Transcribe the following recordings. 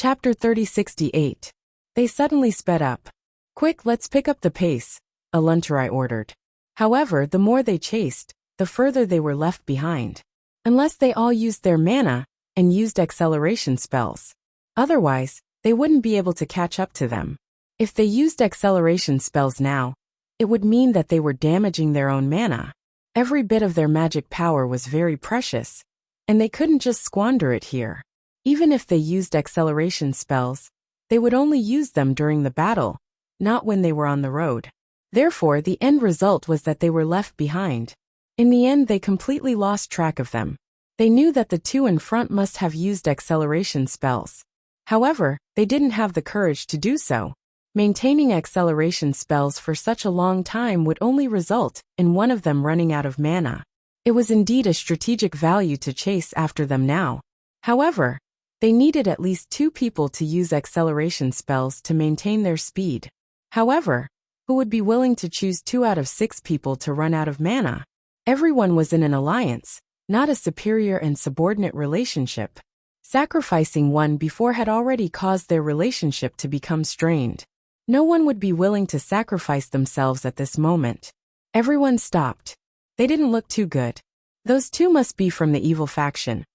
Chapter 3068. They suddenly sped up. Quick, let's pick up the pace, Aluntarai ordered. However, the more they chased, the further they were left behind. Unless they all used their mana and used acceleration spells. Otherwise, they wouldn't be able to catch up to them. If they used acceleration spells now, it would mean that they were damaging their own mana. Every bit of their magic power was very precious, and they couldn't just squander it here. Even if they used acceleration spells, they would only use them during the battle, not when they were on the road. Therefore, the end result was that they were left behind. In the end, they completely lost track of them. They knew that the two in front must have used acceleration spells. However, they didn't have the courage to do so. Maintaining acceleration spells for such a long time would only result in one of them running out of mana. It was indeed a strategic value to chase after them now. However, they needed at least 2 people to use acceleration spells to maintain their speed. However, who would be willing to choose 2 out of 6 people to run out of mana? Everyone was in an alliance, not a superior and subordinate relationship. Sacrificing one before had already caused their relationship to become strained. No one would be willing to sacrifice themselves at this moment. Everyone stopped. They didn't look too good. Those 2 must be from the evil faction,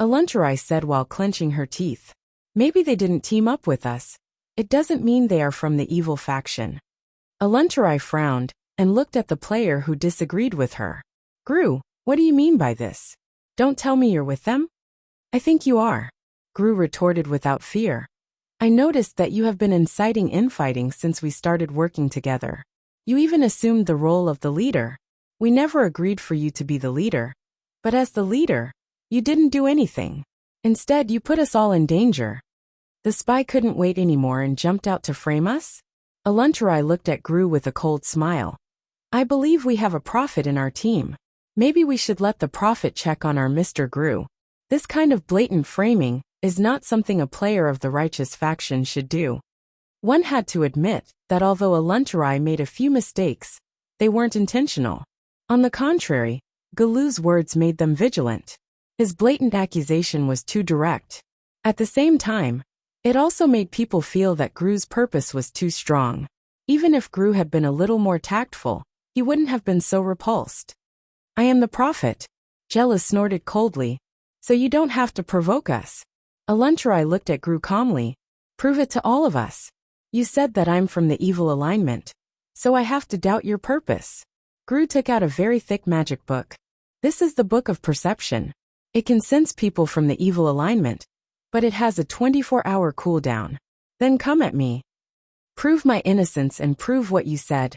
Aluntarai said while clenching her teeth. Maybe they didn't team up with us. It doesn't mean they are from the evil faction. Aluntarai frowned and looked at the player who disagreed with her. Gru, what do you mean by this? Don't tell me you're with them? I think you are, Gru retorted without fear. I noticed that you have been inciting infighting since we started working together. You even assumed the role of the leader. We never agreed for you to be the leader. But as the leader, you didn't do anything. Instead, you put us all in danger. The spy couldn't wait anymore and jumped out to frame us? Aluntarai looked at Gru with a cold smile. I believe we have a prophet in our team. Maybe we should let the prophet check on our Mr. Gru. This kind of blatant framing is not something a player of the righteous faction should do. One had to admit that although Aluntarai made a few mistakes, they weren't intentional. On the contrary, Galu's words made them vigilant. His blatant accusation was too direct. At the same time, it also made people feel that Gru's purpose was too strong. Even if Gru had been a little more tactful, he wouldn't have been so repulsed. I am the prophet, Jella snorted coldly, so you don't have to provoke us. Aluntarai looked at Gru calmly. Prove it to all of us. You said that I'm from the evil alignment, so I have to doubt your purpose. Gru took out a very thick magic book. This is the Book of Perception. It can sense people from the evil alignment, but it has a 24-hour cooldown. Then come at me. Prove my innocence and prove what you said,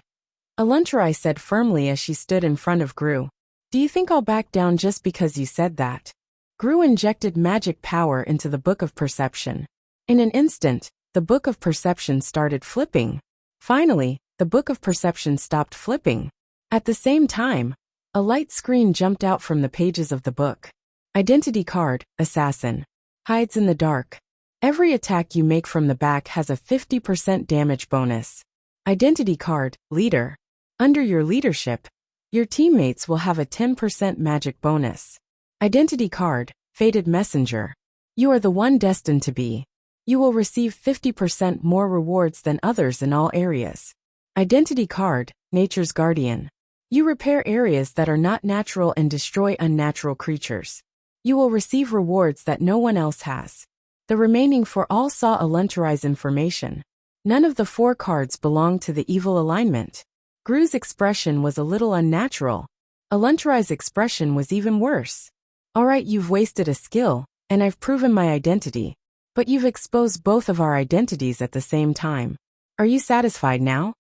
Aluntarai said firmly as she stood in front of Gru. Do you think I'll back down just because you said that? Gru injected magic power into the Book of Perception. In an instant, the Book of Perception started flipping. Finally, the Book of Perception stopped flipping. At the same time, a light screen jumped out from the pages of the book. Identity card, Assassin. Hides in the dark. Every attack you make from the back has a 50% damage bonus. Identity card, Leader. Under your leadership, your teammates will have a 10% magic bonus. Identity card, Fated Messenger. You are the one destined to be. You will receive 50% more rewards than others in all areas. Identity card, Nature's Guardian. You repair areas that are not natural and destroy unnatural creatures. You will receive rewards that no one else has. The remaining 4 all saw Aluntarai's information. None of the 4 cards belonged to the evil alignment. Gru's expression was a little unnatural. Aluntarai's expression was even worse. Alright, you've wasted a skill, and I've proven my identity. But you've exposed both of our identities at the same time. Are you satisfied now?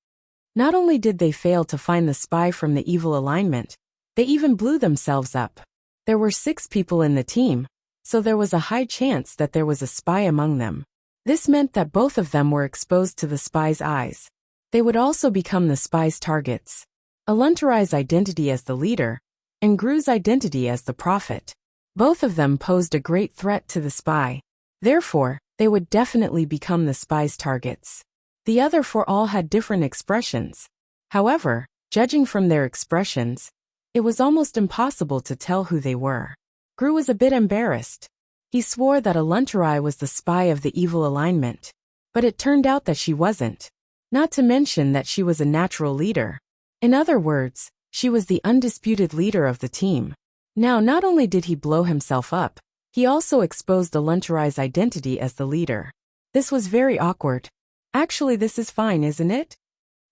Not only did they fail to find the spy from the evil alignment, they even blew themselves up. There were 6 people in the team, so there was a high chance that there was a spy among them. This meant that both of them were exposed to the spy's eyes. They would also become the spy's targets. Aluntarai's identity as the leader, and Gru's identity as the prophet. Both of them posed a great threat to the spy. Therefore, they would definitely become the spy's targets. The other 4 all had different expressions. However, judging from their expressions, it was almost impossible to tell who they were. Gru was a bit embarrassed. He swore that Aluntarai was the spy of the evil alignment. But it turned out that she wasn't. Not to mention that she was a natural leader. In other words, she was the undisputed leader of the team. Now, not only did he blow himself up, he also exposed Aluntarai's identity as the leader. This was very awkward. Actually, this is fine, isn't it?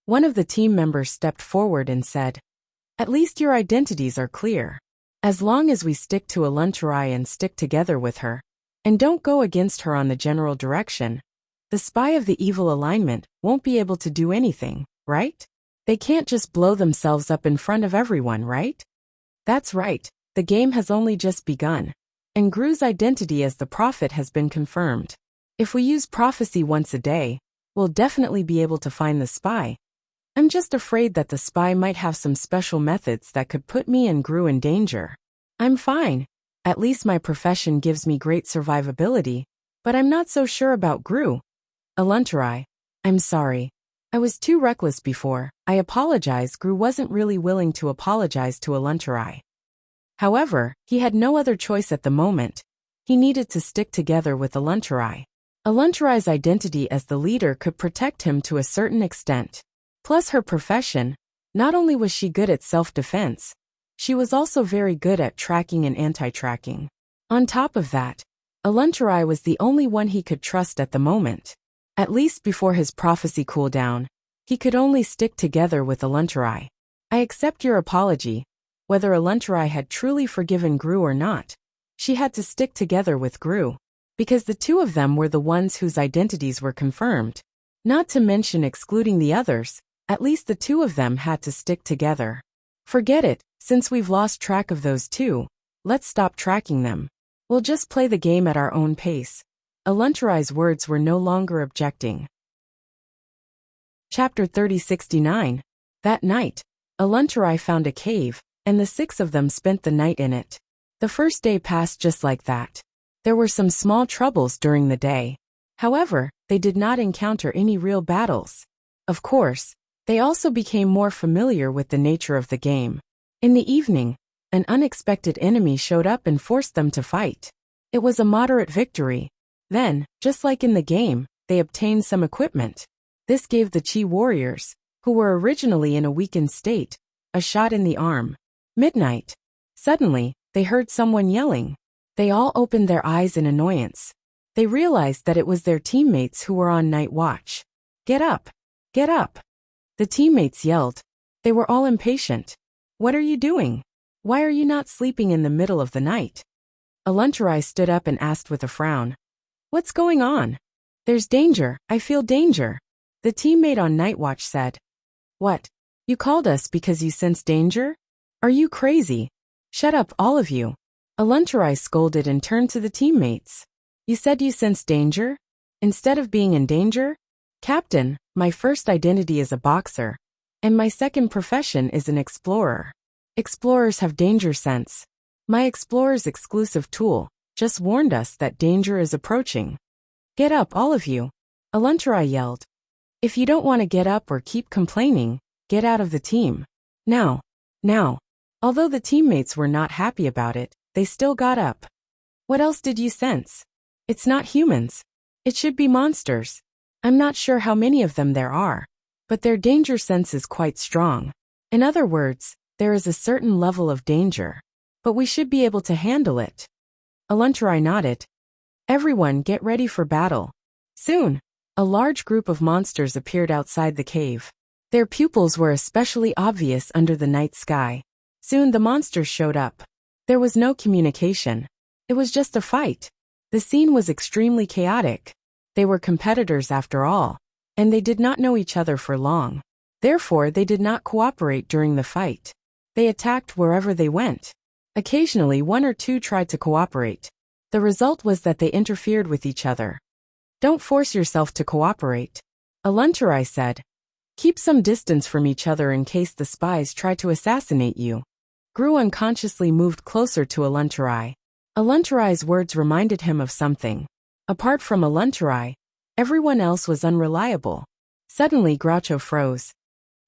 One of the team members stepped forward and said, "At least your identities are clear. As long as we stick to Aluntarai and stick together with her, and don't go against her on the general direction, the spy of the evil alignment won't be able to do anything, right? They can't just blow themselves up in front of everyone, right?" That's right, the game has only just begun. And Gru's identity as the prophet has been confirmed. If we use prophecy once a day, we'll definitely be able to find the spy. I'm just afraid that the spy might have some special methods that could put me and Gru in danger. I'm fine. At least my profession gives me great survivability, but I'm not so sure about Gru. Aluntarai, I'm sorry. I was too reckless before. I apologize. Gru wasn't really willing to apologize to Aluntarai. However, he had no other choice at the moment. He needed to stick together with Aluntarai. Aluntarai's identity as the leader could protect him to a certain extent. Plus her profession, not only was she good at self-defense, she was also very good at tracking and anti-tracking. On top of that, Aluntarai was the only one he could trust at the moment. At least before his prophecy cooldown, he could only stick together with Aluntarai. I accept your apology. Whether Aluntarai had truly forgiven Gru or not, she had to stick together with Gru, because the two of them were the ones whose identities were confirmed. Not to mention excluding the others, at least the two of them had to stick together. Forget it, since we've lost track of those two, let's stop tracking them. We'll just play the game at our own pace. Aluntarai's words were no longer objecting. Chapter 3069. That night, Aluntarai found a cave, and the 6 of them spent the night in it. The first day passed just like that. There were some small troubles during the day. However, they did not encounter any real battles. Of course, they also became more familiar with the nature of the game. In the evening, an unexpected enemy showed up and forced them to fight. It was a moderate victory. Then, just like in the game, they obtained some equipment. This gave the Chi warriors, who were originally in a weakened state, a shot in the arm. Midnight. Suddenly, they heard someone yelling. They all opened their eyes in annoyance. They realized that it was their teammates who were on night watch. "Get up! Get up!" The teammates yelled. They were all impatient. "What are you doing? Why are you not sleeping in the middle of the night?" Aluntarai stood up and asked with a frown. "What's going on?" "There's danger, I feel danger." The teammate on night watch said. "What? You called us because you sense danger? Are you crazy? Shut up, all of you." Aluntarai scolded and turned to the teammates. "You said you sensed danger? Instead of being in danger? Captain, my first identity is a boxer, and my second profession is an explorer. Explorers have danger sense. My explorer's exclusive tool just warned us that danger is approaching." "Get up, all of you," Aluntarai yelled. "If you don't want to get up or keep complaining, get out of the team. Now. Now." Although the teammates were not happy about it, they still got up. "What else did you sense? It's not humans. It should be monsters. I'm not sure how many of them there are, but their danger sense is quite strong. In other words, there is a certain level of danger, but we should be able to handle it." Aluntarai nodded. "Everyone get ready for battle." Soon, a large group of monsters appeared outside the cave. Their pupils were especially obvious under the night sky. Soon the monsters showed up. There was no communication. It was just a fight. The scene was extremely chaotic. They were competitors after all, and they did not know each other for long. Therefore, they did not cooperate during the fight. They attacked wherever they went. Occasionally, 1 or 2 tried to cooperate. The result was that they interfered with each other. "Don't force yourself to cooperate," Aluntarai said. "Keep some distance from each other in case the spies try to assassinate you." Gru unconsciously moved closer to Aluntarai. Aluntarai's words reminded him of something. Apart from Aluntarai, everyone else was unreliable. Suddenly Groucho froze.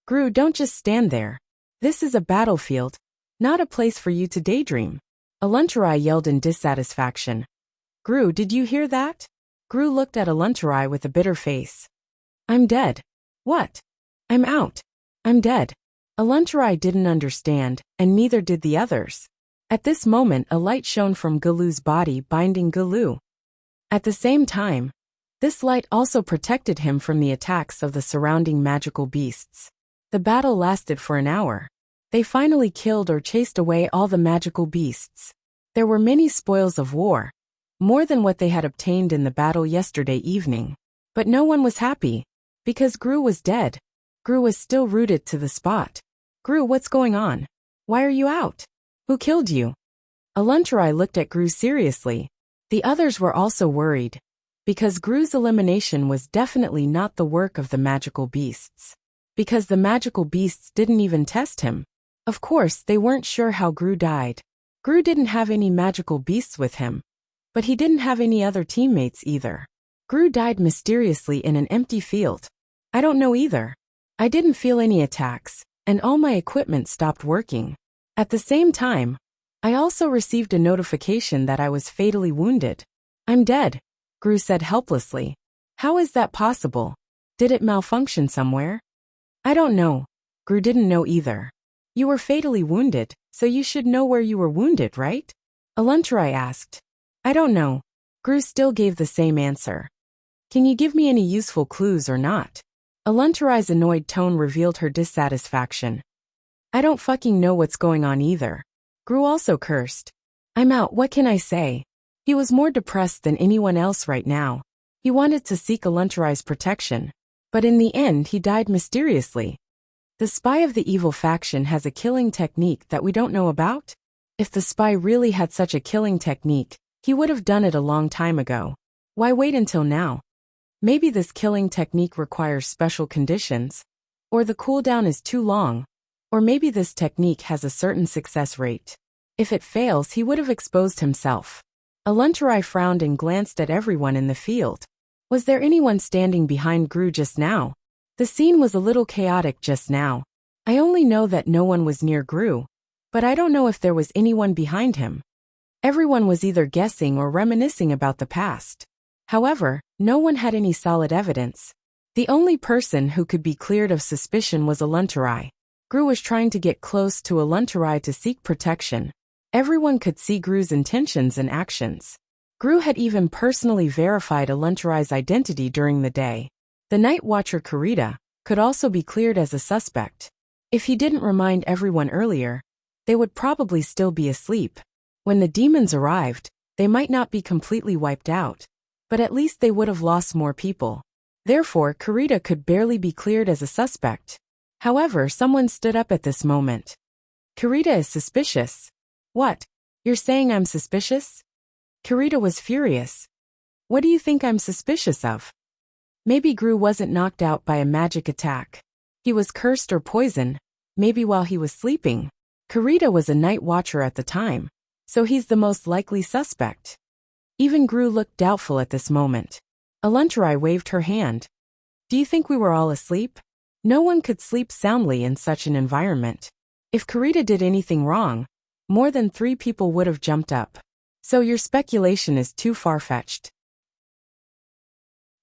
"Gru, don't just stand there. This is a battlefield, not a place for you to daydream." Aluntarai yelled in dissatisfaction. Gru, did you hear that? Gru looked at Aluntarai with a bitter face. I'm dead. What? I'm out. I'm dead. Aluntarai didn't understand, and neither did the others. At this moment a light shone from Galu's body, binding Galu. At the same time, this light also protected him from the attacks of the surrounding magical beasts. The battle lasted for an hour. They finally killed or chased away all the magical beasts. There were many spoils of war, more than what they had obtained in the battle yesterday evening. But no one was happy, because Gru was dead. Gru was still rooted to the spot. Gru, what's going on? Why are you out? Who killed you? Aluntarai looked at Gru seriously. The others were also worried, because Gru's elimination was definitely not the work of the magical beasts. Because the magical beasts didn't even test him. Of course, they weren't sure how Gru died. Gru didn't have any magical beasts with him. But he didn't have any other teammates either. Gru died mysteriously in an empty field. I don't know either. I didn't feel any attacks, and all my equipment stopped working. At the same time, I also received a notification that I was fatally wounded. I'm dead, Gru said helplessly. How is that possible? Did it malfunction somewhere? I don't know. Gru didn't know either. You were fatally wounded, so you should know where you were wounded, right? Aluntarai asked. I don't know. Gru still gave the same answer. Can you give me any useful clues or not? Aluntarai's annoyed tone revealed her dissatisfaction. I don't fucking know what's going on either. Gru also cursed. I'm out, what can I say? He was more depressed than anyone else right now. He wanted to seek Aluntarai's protection. But in the end he died mysteriously. The spy of the evil faction has a killing technique that we don't know about? If the spy really had such a killing technique, he would have done it a long time ago. Why wait until now? Maybe this killing technique requires special conditions, or the cooldown is too long, or maybe this technique has a certain success rate. If it fails, he would have exposed himself. Aluntarai frowned and glanced at everyone in the field. Was there anyone standing behind Gru just now? The scene was a little chaotic just now. I only know that no one was near Gru, but I don't know if there was anyone behind him. Everyone was either guessing or reminiscing about the past. However, no one had any solid evidence. The only person who could be cleared of suspicion was Aluntarai. Gru was trying to get close to Aluntarai to seek protection. Everyone could see Gru's intentions and actions. Gru had even personally verified Aluntarai's identity during the day. The night watcher Kurita could also be cleared as a suspect. If he didn't remind everyone earlier, they would probably still be asleep. When the demons arrived, they might not be completely wiped out, but at least they would have lost more people. Therefore, Kurita could barely be cleared as a suspect. However, someone stood up at this moment. Kurita is suspicious. What? You're saying I'm suspicious? Kurita was furious. What do you think I'm suspicious of? Maybe Gru wasn't knocked out by a magic attack. He was cursed or poisoned, maybe while he was sleeping. Kurita was a night watcher at the time, so he's the most likely suspect. Even Gru looked doubtful at this moment. Aluntarai waved her hand. Do you think we were all asleep? No one could sleep soundly in such an environment. If Kurita did anything wrong, more than 3 people would have jumped up. So your speculation is too far-fetched.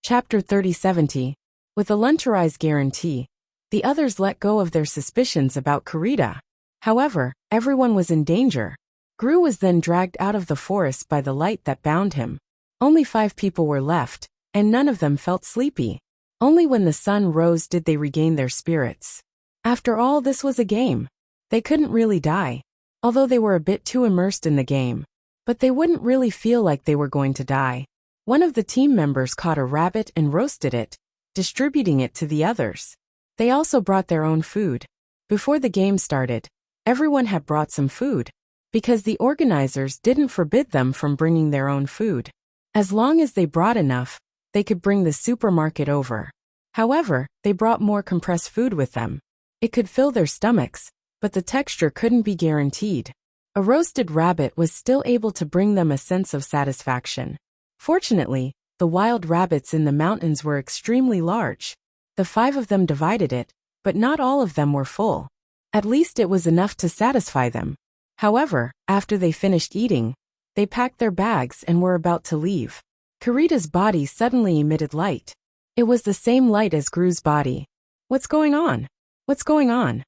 Chapter 3070. With Aluntarai's guarantee, the others let go of their suspicions about Kurita. However, everyone was in danger. Gru was then dragged out of the forest by the light that bound him. Only 5 people were left, and none of them felt sleepy. Only when the sun rose did they regain their spirits. After all, this was a game. They couldn't really die, although they were a bit too immersed in the game. But they wouldn't really feel like they were going to die. One of the team members caught a rabbit and roasted it, distributing it to the others. They also brought their own food. Before the game started, everyone had brought some food, because the organizers didn't forbid them from bringing their own food. As long as they brought enough, they could bring the supermarket over. However, they brought more compressed food with them. It could fill their stomachs, but the texture couldn't be guaranteed. A roasted rabbit was still able to bring them a sense of satisfaction. Fortunately, the wild rabbits in the mountains were extremely large. The 5 of them divided it, but not all of them were full. At least it was enough to satisfy them. However, after they finished eating, They packed their bags and were about to leave. Kurita's body suddenly emitted light. It was the same light as Gru's body. What's going on? What's going on?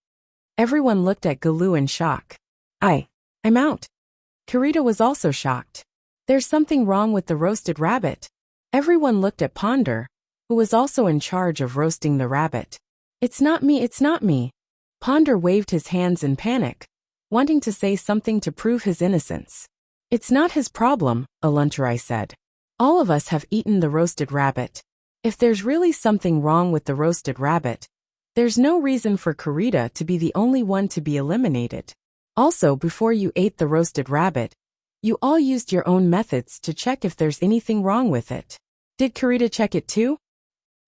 Everyone looked at Galu in shock. I'm out. Kurita was also shocked. There's something wrong with the roasted rabbit. Everyone looked at Ponder, who was also in charge of roasting the rabbit. It's not me, it's not me. Ponder waved his hands in panic, wanting to say something to prove his innocence. It's not his problem, Aluntarai said. All of us have eaten the roasted rabbit. If there's really something wrong with the roasted rabbit, there's no reason for Kurita to be the only one to be eliminated. Also, before you ate the roasted rabbit, you all used your own methods to check if there's anything wrong with it. Did Kurita check it too?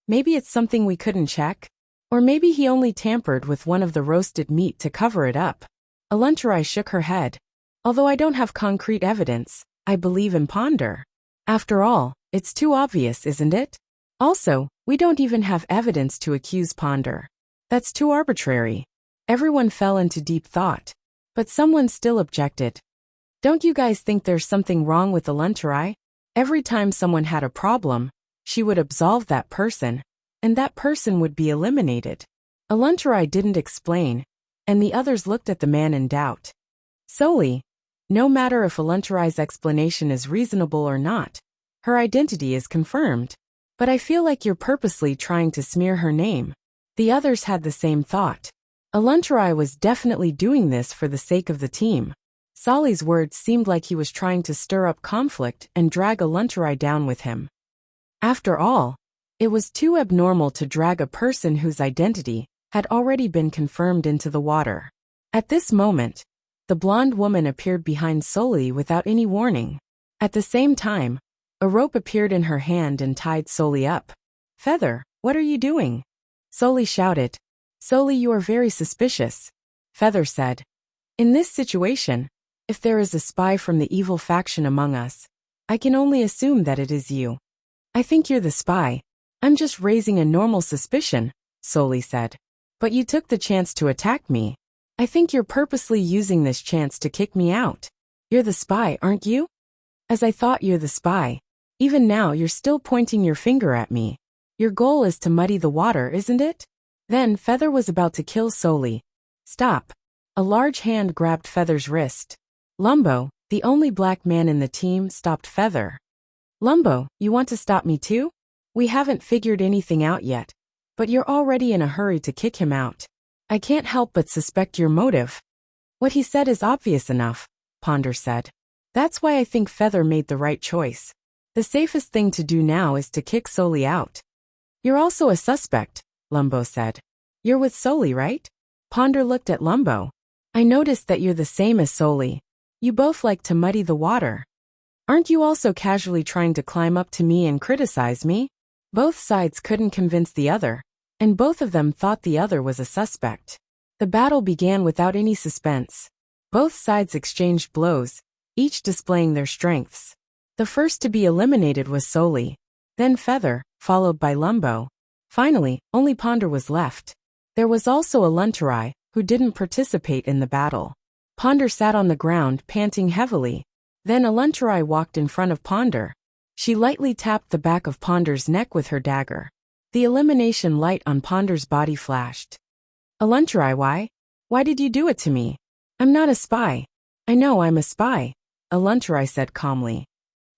Maybe it's something we couldn't check? Or maybe he only tampered with one of the roasted meat to cover it up. Aluntarai shook her head. Although I don't have concrete evidence, I believe in Ponder. After all, it's too obvious, isn't it? Also, we don't even have evidence to accuse Ponder. That's too arbitrary. Everyone fell into deep thought. But someone still objected. Don't you guys think there's something wrong with Aluntarai? Every time someone had a problem, she would absolve that person, and that person would be eliminated. Aluntarai didn't explain, and the others looked at the man in doubt. Solely, no matter if Aluntarai's explanation is reasonable or not, her identity is confirmed. But I feel like you're purposely trying to smear her name. The others had the same thought. Aluntarai was definitely doing this for the sake of the team. Solly's words seemed like he was trying to stir up conflict and drag Aluntarai down with him. After all, it was too abnormal to drag a person whose identity had already been confirmed into the water. At this moment, the blonde woman appeared behind Soli without any warning. At the same time, a rope appeared in her hand and tied Soli up. Feather, what are you doing? Soli shouted. Soli, you are very suspicious. Feather said. In this situation, if there is a spy from the evil faction among us, I can only assume that it is you. I think you're the spy. I'm just raising a normal suspicion, Soli said. But you took the chance to attack me. I think you're purposely using this chance to kick me out. You're the spy, aren't you? As I thought, you're the spy. Even now you're still pointing your finger at me. Your goal is to muddy the water, isn't it? Then Feather was about to kill Soli. Stop. A large hand grabbed Feather's wrist. Lumbo, the only black man in the team, stopped Feather. Lumbo, you want to stop me too? We haven't figured anything out yet, but you're already in a hurry to kick him out. I can't help but suspect your motive. What he said is obvious enough, Ponder said. That's why I think Feather made the right choice. The safest thing to do now is to kick Soli out. You're also a suspect, Lumbo said. You're with Soli, right? Ponder looked at Lumbo. I noticed that you're the same as Soli. You both like to muddy the water. Aren't you also casually trying to climb up to me and criticize me? Both sides couldn't convince the other, and both of them thought the other was a suspect. The battle began without any suspense. Both sides exchanged blows, each displaying their strengths. The first to be eliminated was Soli, then Feather, followed by Lumbo. Finally, only Ponder was left. There was also Aluntarai, who didn't participate in the battle. Ponder sat on the ground, panting heavily. Then Aluntarai walked in front of Ponder. She lightly tapped the back of Ponder's neck with her dagger. The elimination light on Ponder's body flashed. Aluntarai, why? Why did you do it to me? I'm not a spy. I know I'm a spy, Aluntarai said calmly.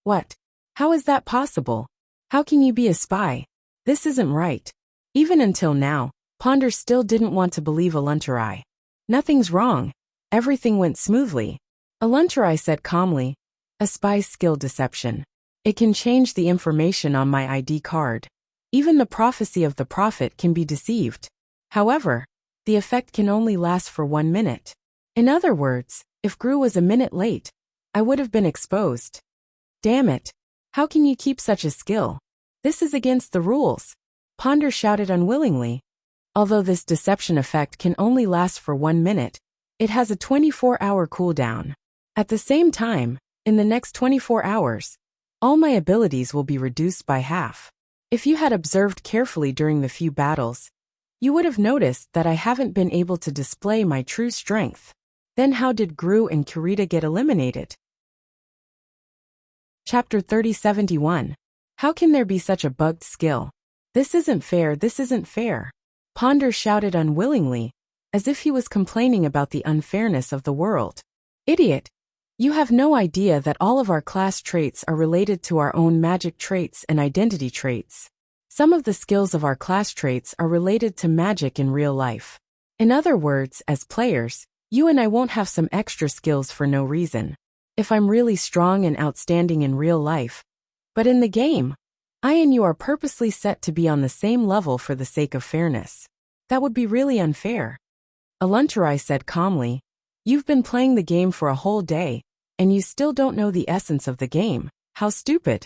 What? How is that possible? How can you be a spy? This isn't right. Even until now, Ponder still didn't want to believe Aluntarai. Nothing's wrong. Everything went smoothly. Aluntarai said calmly. A spy's skill deception. It can change the information on my ID card. Even the prophecy of the prophet can be deceived. However, the effect can only last for 1 minute. In other words, if Gru was a minute late, I would have been exposed. Damn it. How can you keep such a skill? This is against the rules. Ponder shouted unwillingly. Although this deception effect can only last for 1 minute, it has a 24-hour cooldown. At the same time, in the next 24 hours, all my abilities will be reduced by half. If you had observed carefully during the few battles, you would have noticed that I haven't been able to display my true strength. Then how did Gru and Kurita get eliminated? Chapter 3071. How can there be such a bugged skill? This isn't fair, this isn't fair. Ponder shouted unwillingly, as if he was complaining about the unfairness of the world. Idiot! You have no idea that all of our class traits are related to our own magic traits and identity traits. Some of the skills of our class traits are related to magic in real life. In other words, as players, you and I won't have some extra skills for no reason. If I'm really strong and outstanding in real life, but in the game, I and you are purposely set to be on the same level for the sake of fairness. That would be really unfair. Aluntarai said calmly, "You've been playing the game for a whole day, and you still don't know the essence of the game. How stupid."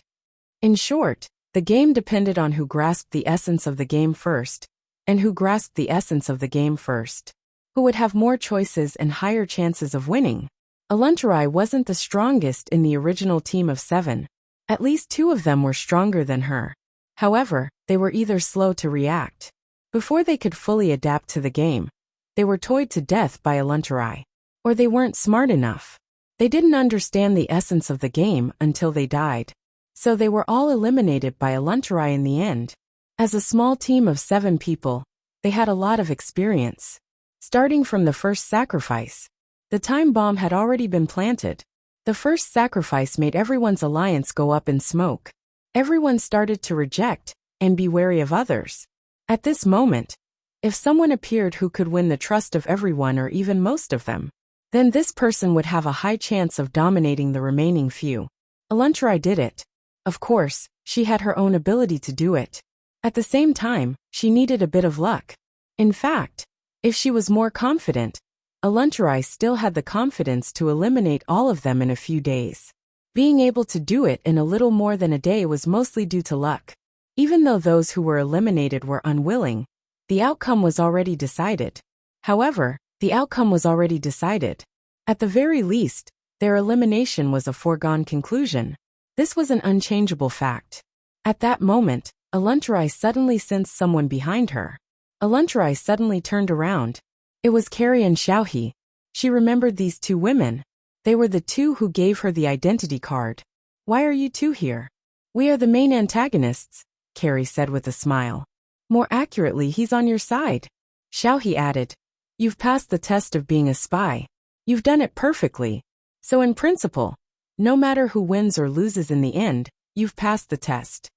In short, the game depended on who grasped the essence of the game first, and who grasped the essence of the game first. Who would have more choices and higher chances of winning? Aluntarai wasn't the strongest in the original team of 7. At least 2 of them were stronger than her. However, they were either slow to react. Before they could fully adapt to the game, they were toyed to death by Aluntarai. Or they weren't smart enough. They didn't understand the essence of the game until they died. So they were all eliminated by Aluntarai in the end. As a small team of 7 people, they had a lot of experience. Starting from the first sacrifice, the time bomb had already been planted. The first sacrifice made everyone's alliance go up in smoke. Everyone started to reject and be wary of others. At this moment, if someone appeared who could win the trust of everyone or even most of them, then this person would have a high chance of dominating the remaining few. Aluntarai did it. Of course, she had her own ability to do it. At the same time, she needed a bit of luck. In fact, if she was more confident, Aluntarai still had the confidence to eliminate all of them in a few days. Being able to do it in a little more than a day was mostly due to luck. Even though those who were eliminated were unwilling, the outcome was already decided. However, the outcome was already decided. At the very least, their elimination was a foregone conclusion. This was an unchangeable fact. At that moment, Aluntarai suddenly sensed someone behind her. Aluntarai suddenly turned around. It was Carrie and Xiaohe. She remembered these 2 women. They were the 2 who gave her the identity card. "Why are you 2 here?" "We are the main antagonists," Carrie said with a smile. "More accurately, he's on your side," Xiaohe added. "You've passed the test of being a spy. You've done it perfectly. So in principle, no matter who wins or loses in the end, you've passed the test."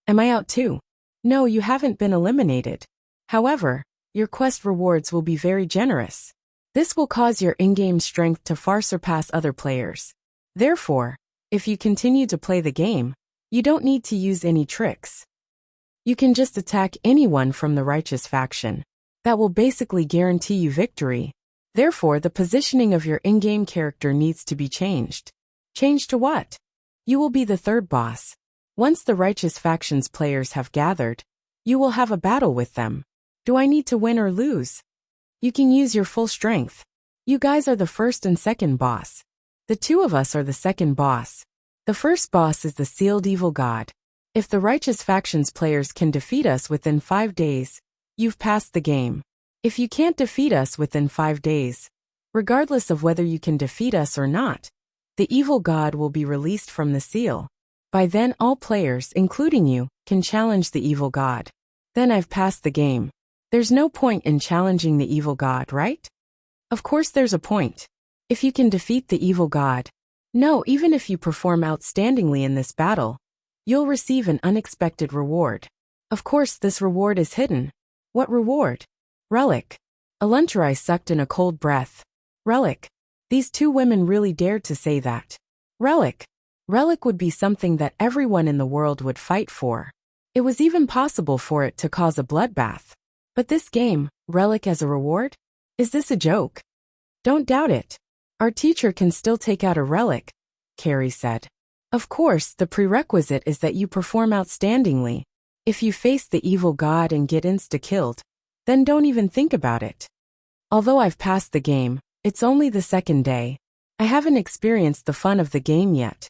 "Am I out too?" "No, you haven't been eliminated. However, your quest rewards will be very generous. This will cause your in-game strength to far surpass other players. Therefore, if you continue to play the game, you don't need to use any tricks. You can just attack anyone from the righteous faction. That will basically guarantee you victory. Therefore, the positioning of your in-game character needs to be changed." "Changed to what?" "You will be the 3rd boss. Once the righteous faction's players have gathered, you will have a battle with them. Do I need to win or lose? You can use your full strength. You guys are the 1st and 2nd boss. The 2 of us are the 2nd boss. The 1st boss is the sealed evil god. If the righteous faction's players can defeat us within 5 days, you've passed the game. If you can't defeat us within 5 days, regardless of whether you can defeat us or not, the evil god will be released from the seal. By then all players, including you, can challenge the evil god. Then I've passed the game. There's no point in challenging the evil god, right?" "Of course there's a point. If you can defeat the evil god. No, even if you perform outstandingly in this battle, you'll receive an unexpected reward. Of course this reward is hidden." "What reward?" "Relic." Aluntarai sucked in a cold breath. "Relic." These 2 women really dared to say that. Relic. Relic would be something that everyone in the world would fight for. It was even possible for it to cause a bloodbath. But this game, relic as a reward? Is this a joke? "Don't doubt it. Our teacher can still take out a relic," Carrie said. "Of course, the prerequisite is that you perform outstandingly. If you face the evil god and get insta-killed, then don't even think about it. Although I've passed the game, it's only the 2nd day. I haven't experienced the fun of the game yet."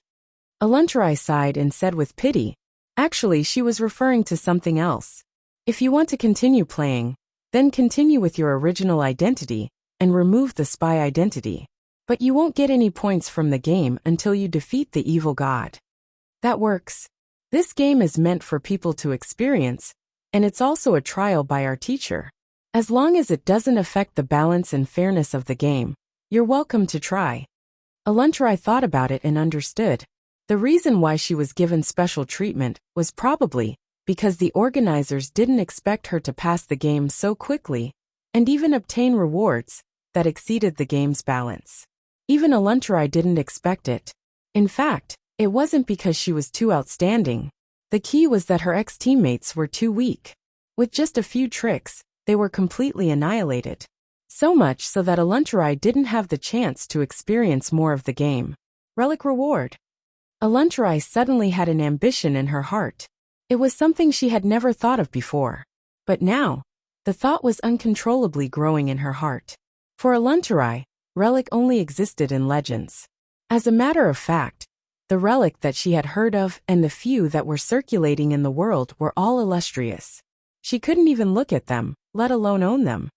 Aluntarai sighed and said with pity. Actually, she was referring to something else. If you want to continue playing, then continue with your original identity, and remove the spy identity. But you won't get any points from the game until you defeat the evil god. That works. This game is meant for people to experience, and it's also a trial by our teacher. As long as it doesn't affect the balance and fairness of the game, you're welcome to try. Aluntarai thought about it and understood. The reason why she was given special treatment was probably because the organizers didn't expect her to pass the game so quickly and even obtain rewards that exceeded the game's balance. Even Aluntarai didn't expect it. In fact, it wasn't because she was too outstanding. The key was that her ex-teammates were too weak. With just a few tricks, they were completely annihilated. So much so that Aluntarai didn't have the chance to experience more of the game. Relic reward. Aluntarai suddenly had an ambition in her heart. It was something she had never thought of before. But now, the thought was uncontrollably growing in her heart. For Aluntarai, relic only existed in legends. As a matter of fact, the relic that she had heard of and the few that were circulating in the world were all illustrious. She couldn't even look at them, let alone own them.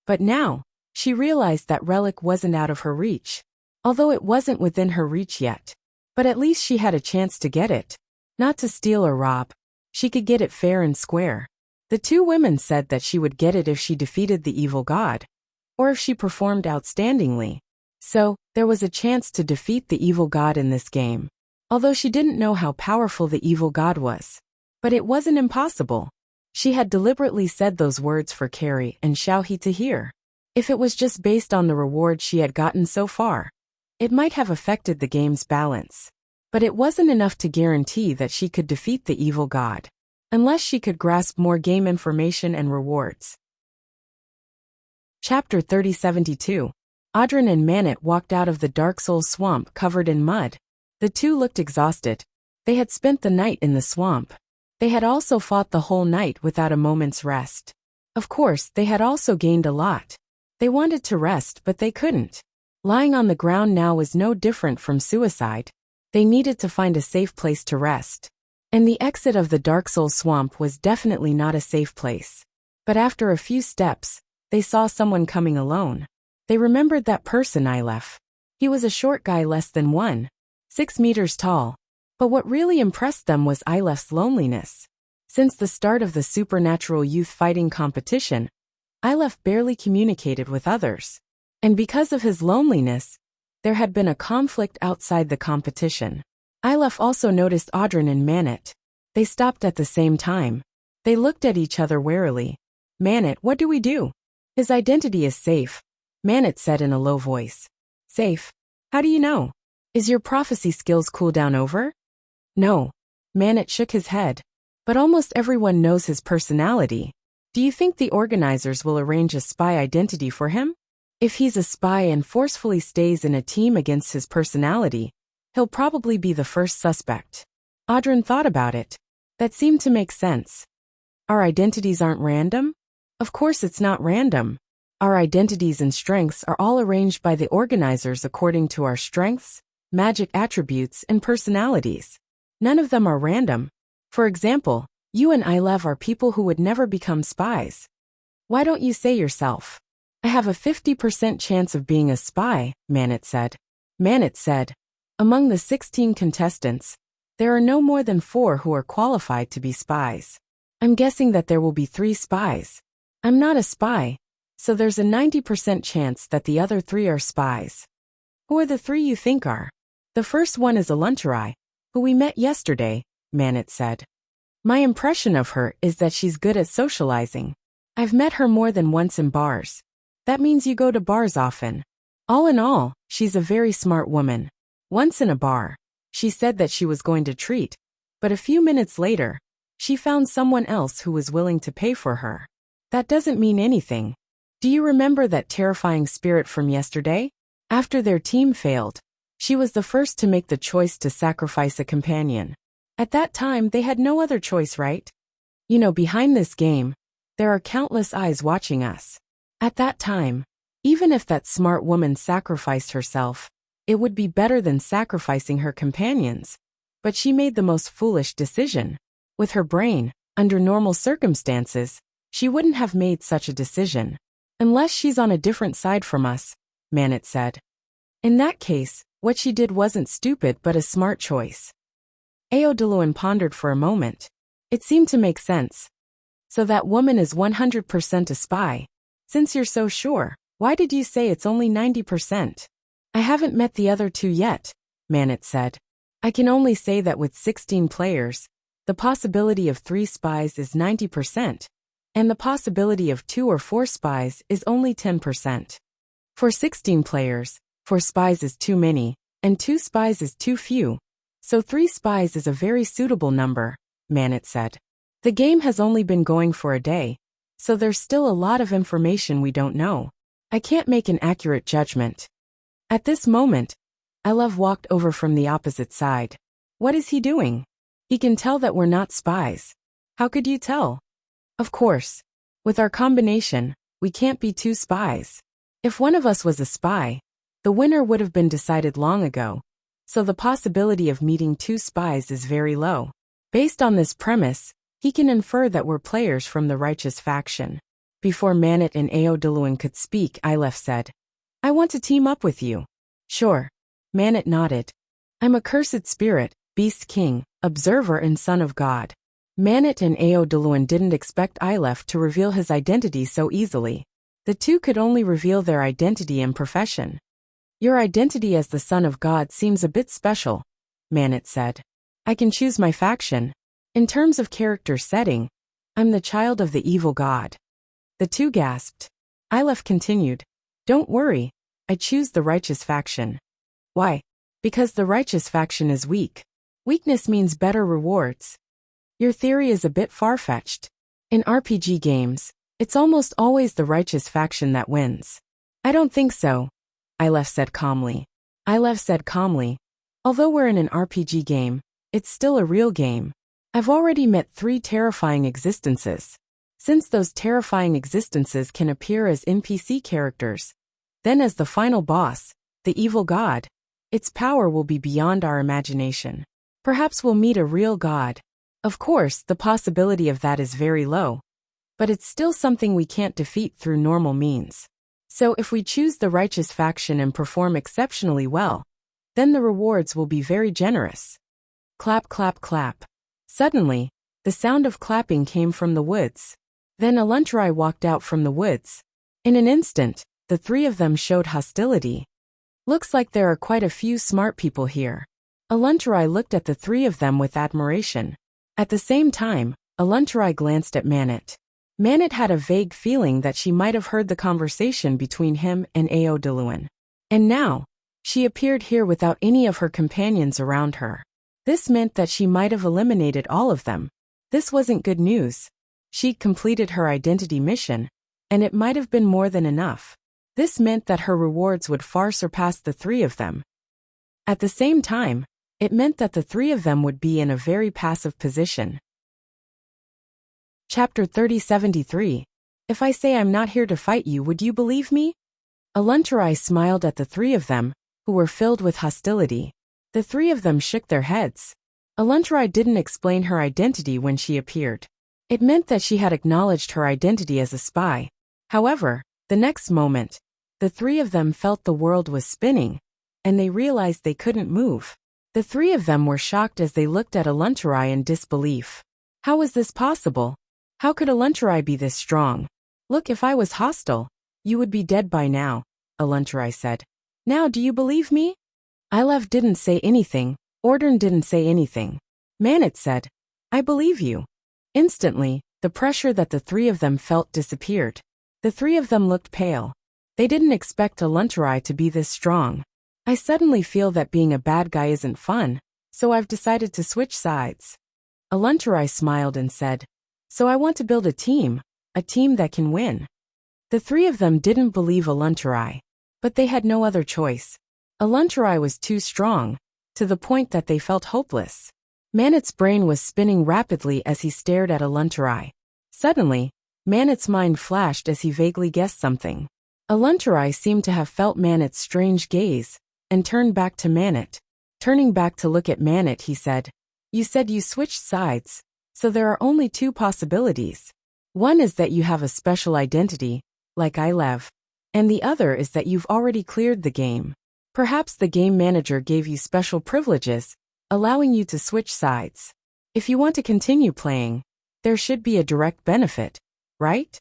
But now, she realized that relic wasn't out of her reach. Although it wasn't within her reach yet. But at least she had a chance to get it. Not to steal or rob. She could get it fair and square. The two women said that she would get it if she defeated the evil god, or if she performed outstandingly. So, there was a chance to defeat the evil god in this game. Although she didn't know how powerful the evil god was. But it wasn't impossible. She had deliberately said those words for Carrie and Xiaohe to hear. If it was just based on the reward she had gotten so far, it might have affected the game's balance. But it wasn't enough to guarantee that she could defeat the evil god, unless she could grasp more game information and rewards. Chapter 3072. Audrin and Manet walked out of the Dark Souls swamp covered in mud. The two looked exhausted. They had spent the night in the swamp. They had also fought the whole night without a moment's rest. Of course, they had also gained a lot. They wanted to rest, but they couldn't. Lying on the ground now was no different from suicide. They needed to find a safe place to rest. And the exit of the Dark Souls swamp was definitely not a safe place. But after a few steps, they saw someone coming alone. They remembered that person, Ilef. He was a short guy less than 1.6 meters tall. But what really impressed them was Ilef's loneliness. Since the start of the supernatural youth fighting competition, Ilef barely communicated with others. And because of his loneliness, there had been a conflict outside the competition. Ilef also noticed Audrin and Manet. They stopped at the same time. They looked at each other warily. Manet, what do we do? His identity is safe, Manet said in a low voice. Safe? How do you know? Is your prophecy skills cooldown over? No. Manet shook his head. But almost everyone knows his personality. Do you think the organizers will arrange a spy identity for him? If he's a spy and forcefully stays in a team against his personality, he'll probably be the first suspect. Audrin thought about it. That seemed to make sense. Our identities aren't random? Of course it's not random. Our identities and strengths are all arranged by the organizers according to our strengths, magic attributes, and personalities. None of them are random. For example, you and Ilef are people who would never become spies. Why don't you say yourself? I have a 50% chance of being a spy, Manet said. Manet said, among the 16 contestants, there are no more than 4 who are qualified to be spies. I'm guessing that there will be 3 spies. I'm not a spy, so there's a 90% chance that the other 3 are spies. Who are the 3 you think are? The first one is Aluntarai, who we met yesterday, Manet said. My impression of her is that she's good at socializing. I've met her more than once in bars. That means you go to bars often. All in all, she's a very smart woman. Once in a bar, she said that she was going to treat, but a few minutes later, she found someone else who was willing to pay for her. That doesn't mean anything. Do you remember that terrifying spirit from yesterday? After their team failed, she was the first to make the choice to sacrifice a companion. At that time, they had no other choice, right? You know, behind this game, there are countless eyes watching us. At that time, even if that smart woman sacrificed herself, it would be better than sacrificing her companions. But she made the most foolish decision. With her brain, under normal circumstances, she wouldn't have made such a decision. Unless she's on a different side from us, Manet said. In that case, what she did wasn't stupid but a smart choice. Aodiluen pondered for a moment. It seemed to make sense. So that woman is 100% a spy. Since you're so sure, why did you say it's only 90%? I haven't met the other two yet, Manet said. I can only say that with 16 players, the possibility of 3 spies is 90%, and the possibility of 2 or 4 spies is only 10%. For 16 players, 4 spies is too many, and 2 spies is too few, so 3 spies is a very suitable number, Manet said. The game has only been going for a day, so there's still a lot of information we don't know. I can't make an accurate judgment. At this moment, Ilov walked over from the opposite side. What is he doing? He can tell that we're not spies. How could you tell? Of course. With our combination, we can't be 2 spies. If one of us was a spy, the winner would have been decided long ago, so the possibility of meeting 2 spies is very low. Based on this premise, he can infer that we're players from the righteous faction. Before Manet and Aodiluen could speak, Ilef said, I want to team up with you. Sure. Manet nodded. I'm a cursed spirit, beast king, observer and son of God. Manet and Aodiluen didn't expect Ilef to reveal his identity so easily. The two could only reveal their identity and profession. Your identity as the son of God seems a bit special, Manet said. I can choose my faction. In terms of character setting, I'm the child of the evil god. The two gasped. Ilef continued. Don't worry, I choose the righteous faction. Why? Because the righteous faction is weak. Weakness means better rewards. Your theory is a bit far-fetched. In RPG games, it's almost always the righteous faction that wins. I don't think so, Ilef said calmly. Although we're in an RPG game, it's still a real game. I've already met 3 terrifying existences. Since those terrifying existences can appear as NPC characters, then as the final boss, the evil god, its power will be beyond our imagination. Perhaps we'll meet a real god. Of course, the possibility of that is very low, but it's still something we can't defeat through normal means. So if we choose the righteous faction and perform exceptionally well, then the rewards will be very generous. Clap, clap, clap. Suddenly, the sound of clapping came from the woods. Then Aluntarai walked out from the woods. In an instant, the 3 of them showed hostility. Looks like there are quite a few smart people here. Aluntarai looked at the 3 of them with admiration. At the same time, Aluntarai glanced at Manet. Manet had a vague feeling that she might have heard the conversation between him and Aodiluen. And now, she appeared here without any of her companions around her. This meant that she might have eliminated all of them. This wasn't good news. She'd completed her identity mission, and it might have been more than enough. This meant that her rewards would far surpass the 3 of them. At the same time, it meant that the 3 of them would be in a very passive position. Chapter 3073. If I say I'm not here to fight you, would you believe me? Aluntarai smiled at the 3 of them, who were filled with hostility. The 3 of them shook their heads. Aluntarai didn't explain her identity when she appeared. It meant that she had acknowledged her identity as a spy. However, the next moment, the 3 of them felt the world was spinning, and they realized they couldn't move. The 3 of them were shocked as they looked at Aluntarai in disbelief. How was this possible? How could Aluntarai be this strong? Look, if I was hostile, you would be dead by now, Aluntarai said. Now do you believe me? Ilef didn't say anything. Ordern didn't say anything. Manet said, I believe you. Instantly, the pressure that the 3 of them felt disappeared. The 3 of them looked pale. They didn't expect Aluntarai to be this strong. I suddenly feel that being a bad guy isn't fun, so I've decided to switch sides. Aluntarai smiled and said, so I want to build a team that can win. The 3 of them didn't believe Aluntarai, but they had no other choice. Aluntarai was too strong, to the point that they felt hopeless. Manet's brain was spinning rapidly as he stared at Aluntarai. Suddenly, Manet's mind flashed as he vaguely guessed something. Aluntarai seemed to have felt Manet's strange gaze, and turned back to Manet. Turning back to look at Manet, he said, you said you switched sides, so there are only 2 possibilities. One is that you have a special identity, like Ilef, and the other is that you've already cleared the game. Perhaps the game manager gave you special privileges, allowing you to switch sides. If you want to continue playing, there should be a direct benefit, right?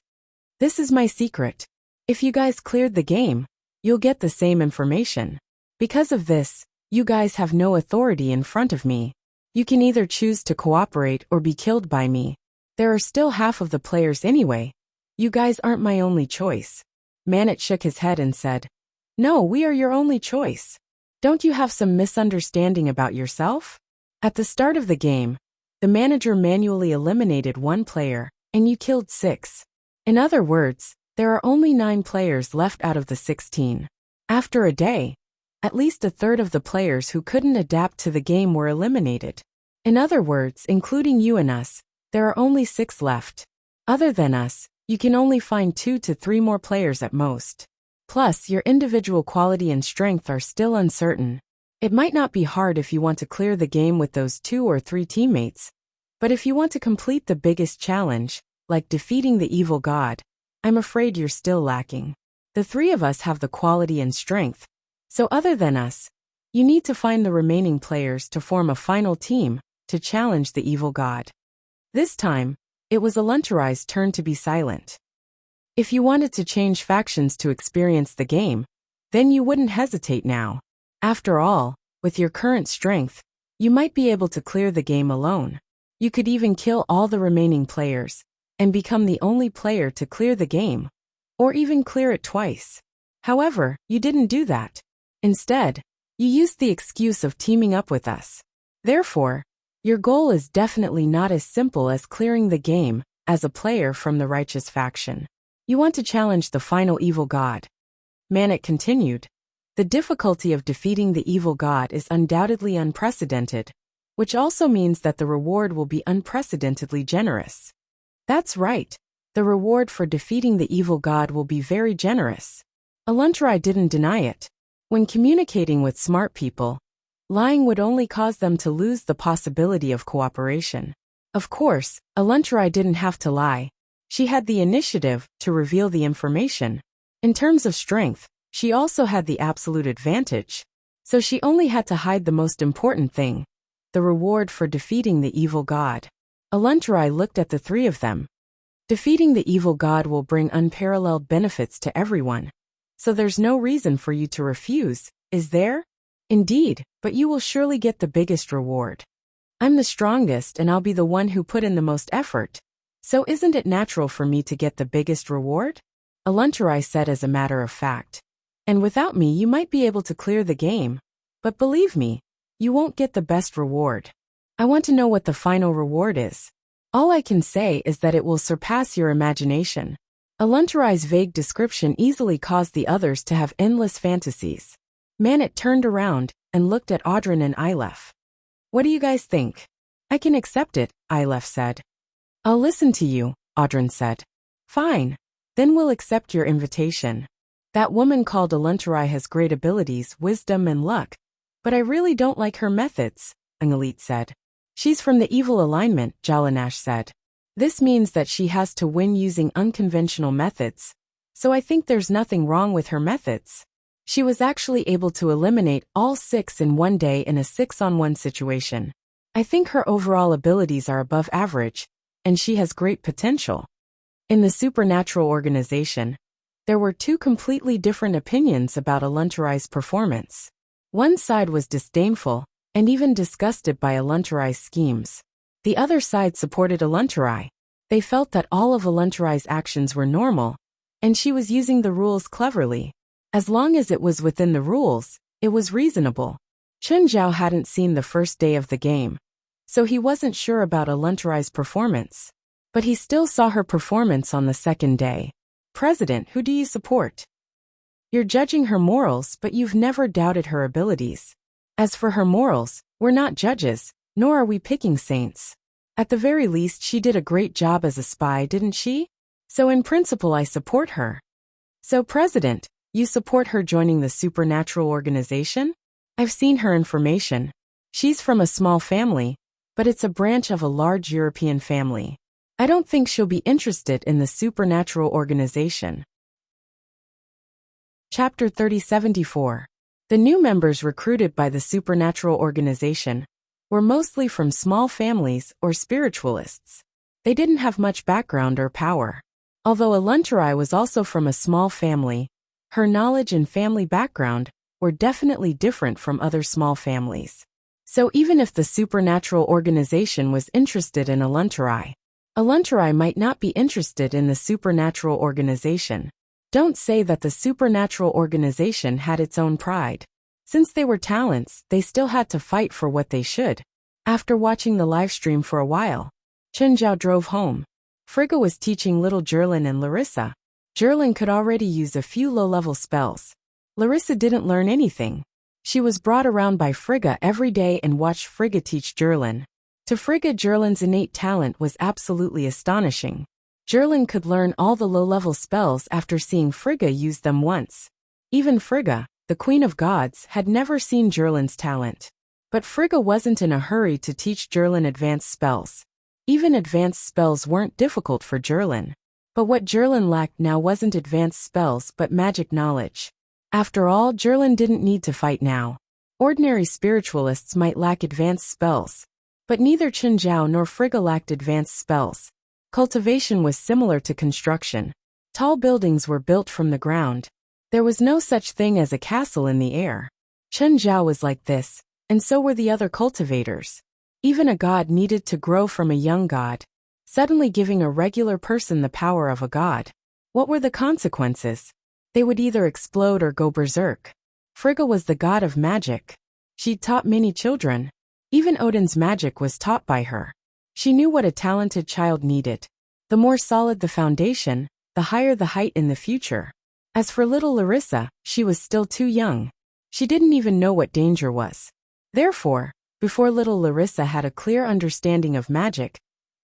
This is my secret. If you guys cleared the game, you'll get the same information. Because of this, you guys have no authority in front of me. You can either choose to cooperate or be killed by me. There are still half of the players anyway. You guys aren't my only choice. Manet shook his head and said, "No, we are your only choice. Don't you have some misunderstanding about yourself?" At the start of the game, the manager manually eliminated one player, and you killed 6. In other words, there are only 9 players left out of the 16. After a day, at least a third of the players who couldn't adapt to the game were eliminated. In other words, including you and us, there are only 6 left. Other than us, you can only find 2 to 3 more players at most. Plus, your individual quality and strength are still uncertain. It might not be hard if you want to clear the game with those 2 or 3 teammates, but if you want to complete the biggest challenge, like defeating the evil god, I'm afraid you're still lacking. The 3 of us have the quality and strength, so other than us, you need to find the remaining players to form a final team to challenge the evil god. This time, it was Aluntarai's turn to be silent. If you wanted to change factions to experience the game, then you wouldn't hesitate now. After all, with your current strength, you might be able to clear the game alone. You could even kill all the remaining players and become the only player to clear the game, or even clear it twice. However, you didn't do that. Instead, you used the excuse of teaming up with us. Therefore, your goal is definitely not as simple as clearing the game as a player from the righteous faction. You want to challenge the final evil god. Manet continued. The difficulty of defeating the evil god is undoubtedly unprecedented, which also means that the reward will be unprecedentedly generous. That's right. The reward for defeating the evil god will be very generous. Aluntarai didn't deny it. When communicating with smart people, lying would only cause them to lose the possibility of cooperation. Of course, Aluntarai didn't have to lie. She had the initiative to reveal the information. In terms of strength, she also had the absolute advantage. So she only had to hide the most important thing, the reward for defeating the evil god. Aluntarai looked at the 3 of them. Defeating the evil god will bring unparalleled benefits to everyone. So there's no reason for you to refuse, is there? Indeed, but you will surely get the biggest reward. I'm the strongest and I'll be the one who put in the most effort. So isn't it natural for me to get the biggest reward? Aluntarai said as a matter of fact. And without me you might be able to clear the game. But believe me, you won't get the best reward. I want to know what the final reward is. All I can say is that it will surpass your imagination. Aluntarai's vague description easily caused the others to have endless fantasies. Manet turned around and looked at Audrin and Ilef. What do you guys think? I can accept it, Ilef said. I'll listen to you, Audrin said. Fine. Then we'll accept your invitation. That woman called Aluntarai has great abilities, wisdom and luck. But I really don't like her methods, Angalit said. She's from the evil alignment, Jalanash said. This means that she has to win using unconventional methods. So I think there's nothing wrong with her methods. She was actually able to eliminate all 6 in one day in a 6-on-1 situation. I think her overall abilities are above average, and she has great potential. In the supernatural organization, there were 2 completely different opinions about Aluntarai's performance. One side was disdainful, and even disgusted by Aluntarai's schemes. The other side supported Aluntarai. They felt that all of Aluntarai's actions were normal, and she was using the rules cleverly. As long as it was within the rules, it was reasonable. Chen Zhao hadn't seen the first day of the game, so he wasn't sure about Aluntarai's performance. But he still saw her performance on the second day. President, who do you support? You're judging her morals, but you've never doubted her abilities. As for her morals, we're not judges, nor are we picking saints. At the very least, she did a great job as a spy, didn't she? So in principle, I support her. So, President, you support her joining the supernatural organization? I've seen her information. She's from a small family, but it's a branch of a large European family. I don't think she'll be interested in the supernatural organization. Chapter 3074. The new members recruited by the supernatural organization were mostly from small families or spiritualists. They didn't have much background or power. Although Aluntarai was also from a small family, her knowledge and family background were definitely different from other small families. So even if the supernatural organization was interested in Aluntarai, Aluntarai might not be interested in the supernatural organization. Don't say that the supernatural organization had its own pride. Since they were talents, they still had to fight for what they should. After watching the livestream for a while, Chen Zhao drove home. Frigga was teaching little Jerlin and Larissa. Jerlin could already use a few low-level spells. Larissa didn't learn anything. She was brought around by Frigga every day and watched Frigga teach Jerlin. To Frigga, Jerlin's innate talent was absolutely astonishing. Jerlin could learn all the low-level spells after seeing Frigga use them once. Even Frigga, the Queen of Gods, had never seen Jerlin's talent. But Frigga wasn't in a hurry to teach Jerlin advanced spells. Even advanced spells weren't difficult for Jerlin. But what Jerlin lacked now wasn't advanced spells but magic knowledge. After all, Jerlin didn't need to fight now. Ordinary spiritualists might lack advanced spells. But neither Chen Zhao nor Frigga lacked advanced spells. Cultivation was similar to construction. Tall buildings were built from the ground. There was no such thing as a castle in the air. Chen Zhao was like this, and so were the other cultivators. Even a god needed to grow from a young god, suddenly giving a regular person the power of a god. What were the consequences? They would either explode or go berserk. Frigga was the god of magic. She'd taught many children. Even Odin's magic was taught by her. She knew what a talented child needed. The more solid the foundation, the higher the height in the future. As for little Larissa, she was still too young. She didn't even know what danger was. Therefore, before little Larissa had a clear understanding of magic,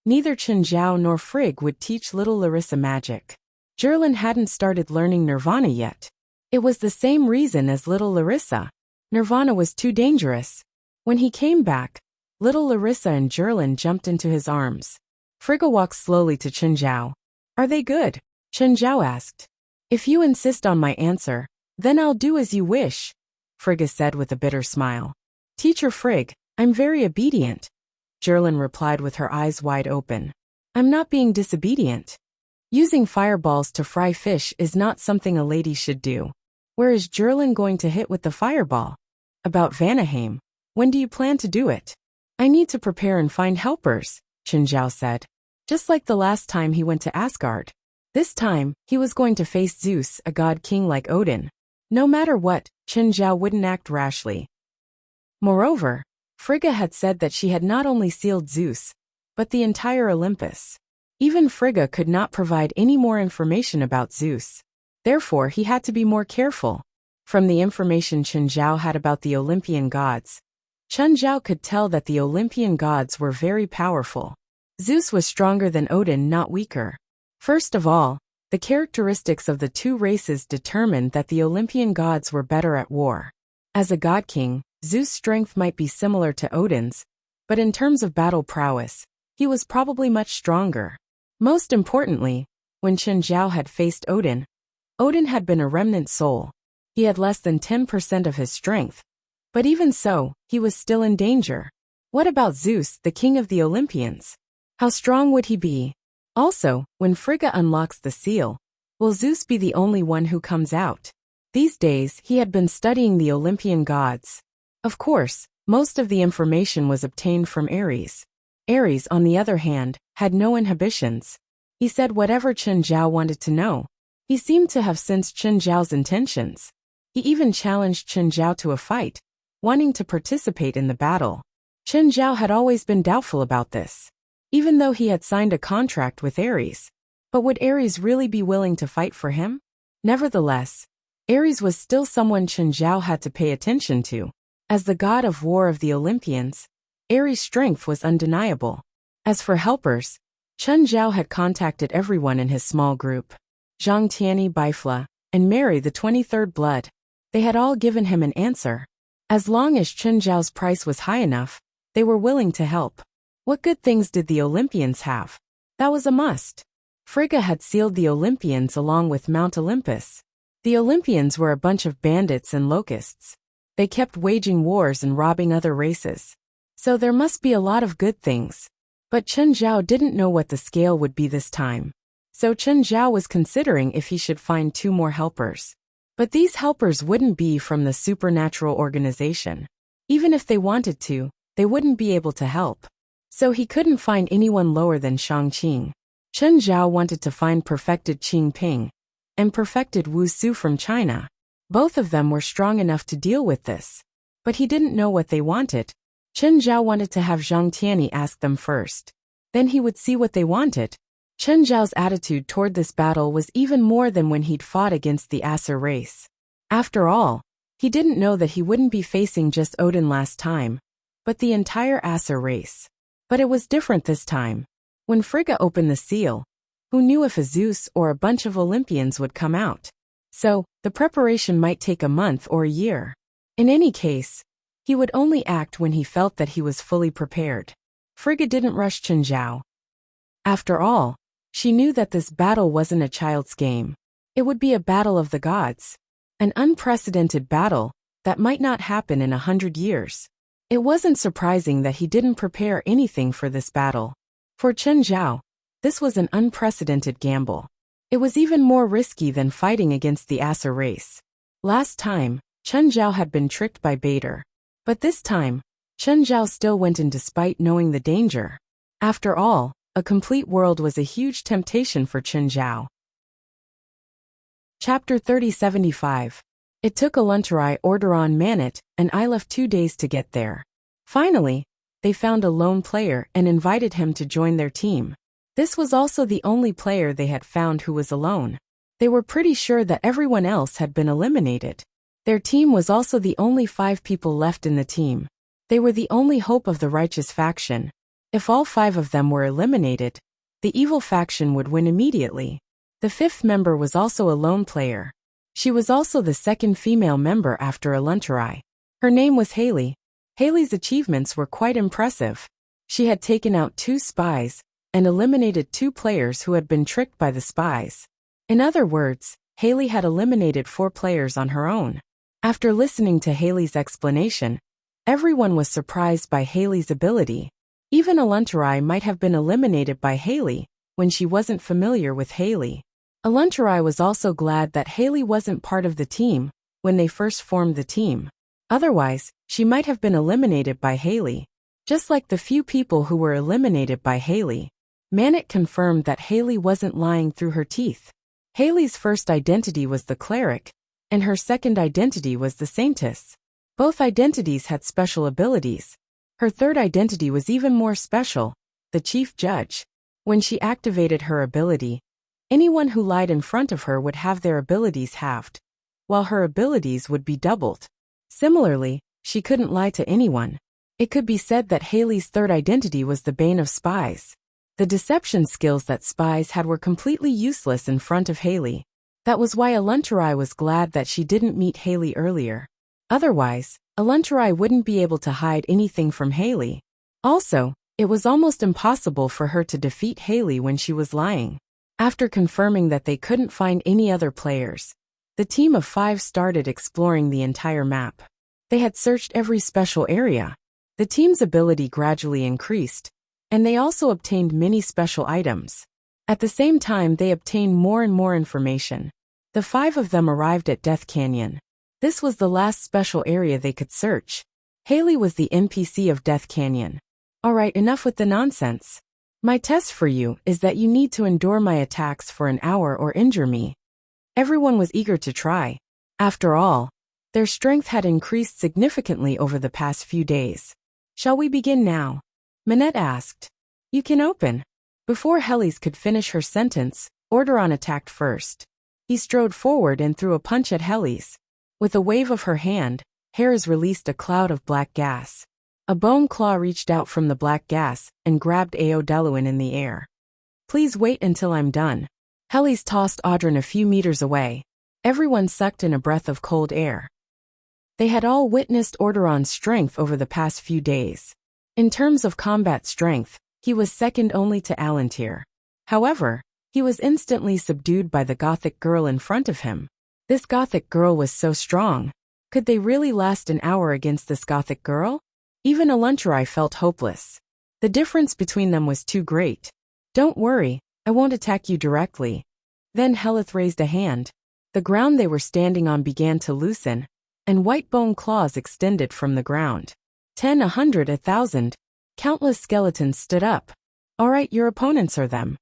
neither Chen Zhao nor Frigg would teach little Larissa magic. Jerlin hadn't started learning Nirvana yet. It was the same reason as little Larissa. Nirvana was too dangerous. When he came back, little Larissa and Jerlin jumped into his arms. Frigga walked slowly to Chen Zhao. "Are they good?" Chen Zhao asked. "If you insist on my answer, then I'll do as you wish," Frigga said with a bitter smile. "Teacher Frigg, I'm very obedient," Jerlin replied with her eyes wide open. "I'm not being disobedient. Using fireballs to fry fish is not something a lady should do. Where is Jerlin going to hit with the fireball? About Vanaheim. When do you plan to do it?" "I need to prepare and find helpers," Chen Zhao said. Just like the last time he went to Asgard. This time, he was going to face Zeus, a god-king like Odin. No matter what, Chen Zhao wouldn't act rashly. Moreover, Frigga had said that she had not only sealed Zeus, but the entire Olympus. Even Frigga could not provide any more information about Zeus. Therefore, he had to be more careful. From the information Chen Zhao had about the Olympian gods, Chen Zhao could tell that the Olympian gods were very powerful. Zeus was stronger than Odin, not weaker. First of all, the characteristics of the two races determined that the Olympian gods were better at war. As a god-king, Zeus' strength might be similar to Odin's, but in terms of battle prowess, he was probably much stronger. Most importantly, when Chen Zhao had faced Odin, Odin had been a remnant soul. He had less than 10% of his strength. But even so, he was still in danger. What about Zeus, the king of the Olympians? How strong would he be? Also, when Frigga unlocks the seal, will Zeus be the only one who comes out? These days, he had been studying the Olympian gods. Of course, most of the information was obtained from Ares. Ares, on the other hand, had no inhibitions. He said whatever Chen Zhao wanted to know. He seemed to have sensed Chen Zhao's intentions. He even challenged Chen Zhao to a fight, wanting to participate in the battle. Chen Zhao had always been doubtful about this, even though he had signed a contract with Ares. But would Ares really be willing to fight for him? Nevertheless, Ares was still someone Chen Zhao had to pay attention to. As the god of war of the Olympians, Ares' strength was undeniable. As for helpers, Chen Zhao had contacted everyone in his small group. Zhang Tianyi, Bifla, and Mary, the 23rd blood. They had all given him an answer. As long as Chen Zhao's price was high enough, they were willing to help. What good things did the Olympians have? That was a must. Frigga had sealed the Olympians along with Mount Olympus. The Olympians were a bunch of bandits and locusts. They kept waging wars and robbing other races. So there must be a lot of good things. But Chen Zhao didn't know what the scale would be this time. So Chen Zhao was considering if he should find 2 more helpers. But these helpers wouldn't be from the supernatural organization. Even if they wanted to, they wouldn't be able to help. So he couldn't find anyone lower than Shang Qing. Chen Zhao wanted to find perfected Qing Ping and perfected Wuxia from China. Both of them were strong enough to deal with this. But he didn't know what they wanted. Chen Zhao wanted to have Zhang Tianyi ask them first. Then he would see what they wanted. Chen Zhao's attitude toward this battle was even more than when he'd fought against the Aser race. After all, he didn't know that he wouldn't be facing just Odin last time, but the entire Aser race. But it was different this time. When Frigga opened the seal, who knew if a Zeus or a bunch of Olympians would come out? So, the preparation might take a month or a year. In any case, he would only act when he felt that he was fully prepared. Frigga didn't rush Chen Zhao. After all, she knew that this battle wasn't a child's game. It would be a battle of the gods. An unprecedented battle that might not happen in 100 years. It wasn't surprising that he didn't prepare anything for this battle. For Chen Zhao, this was an unprecedented gamble. It was even more risky than fighting against the Aser race. Last time, Chen Zhao had been tricked by Bader. But this time, Chen Zhao still went in despite knowing the danger. After all, a complete world was a huge temptation for Chen Zhao. Chapter 3075. It took a Luntarai order on Manit, and I left 2 days to get there. Finally, they found a lone player and invited him to join their team. This was also the only player they had found who was alone. They were pretty sure that everyone else had been eliminated. Their team was also the only 5 people left in the team. They were the only hope of the righteous faction. If all 5 of them were eliminated, the evil faction would win immediately. The 5th member was also a lone player. She was also the 2nd female member after Aluntarai. Her name was Haley. Haley's achievements were quite impressive. She had taken out 2 spies and eliminated 2 players who had been tricked by the spies. In other words, Haley had eliminated 4 players on her own. After listening to Haley's explanation, everyone was surprised by Haley's ability. Even Aluntarai might have been eliminated by Haley when she wasn't familiar with Haley. Aluntarai was also glad that Haley wasn't part of the team when they first formed the team. Otherwise, she might have been eliminated by Haley. Just like the few people who were eliminated by Haley. Manit confirmed that Haley wasn't lying through her teeth. Haley's first identity was the cleric, and her second identity was the saintess. Both identities had special abilities. Her third identity was even more special, the chief judge. When she activated her ability, anyone who lied in front of her would have their abilities halved, while her abilities would be doubled. Similarly, she couldn't lie to anyone. It could be said that Haley's third identity was the bane of spies. The deception skills that spies had were completely useless in front of Haley. That was why Aluntarai was glad that she didn't meet Haley earlier. Otherwise, Aluntarai wouldn't be able to hide anything from Haley. Also, it was almost impossible for her to defeat Haley when she was lying. After confirming that they couldn't find any other players, the team of 5 started exploring the entire map. They had searched every special area. The team's ability gradually increased, and they also obtained many special items. At the same time, they obtained more and more information. The 5 of them arrived at Death Canyon. This was the last special area they could search. Haley was the NPC of Death Canyon. Alright, enough with the nonsense. My test for you is that you need to endure my attacks for an hour or injure me. Everyone was eager to try. After all, their strength had increased significantly over the past few days. Shall we begin now? Manette asked. You can open. Before Helis could finish her sentence, Orderon attacked first. He strode forward and threw a punch at Helis. With a wave of her hand, Hares released a cloud of black gas. A bone claw reached out from the black gas and grabbed Aodeluin in the air. Please wait until I'm done. Helis tossed Audron a few meters away. Everyone sucked in a breath of cold air. They had all witnessed Orderon's strength over the past few days. In terms of combat strength, he was second only to Alantir. However, he was instantly subdued by the Gothic girl in front of him. This Gothic girl was so strong. Could they really last an hour against this Gothic girl? Even Aluntarai felt hopeless. The difference between them was too great. Don't worry, I won't attack you directly. Then Helith raised a hand. The ground they were standing on began to loosen, and white bone claws extended from the ground. 10, 100, 1,000. Countless skeletons stood up. All right, your opponents are them.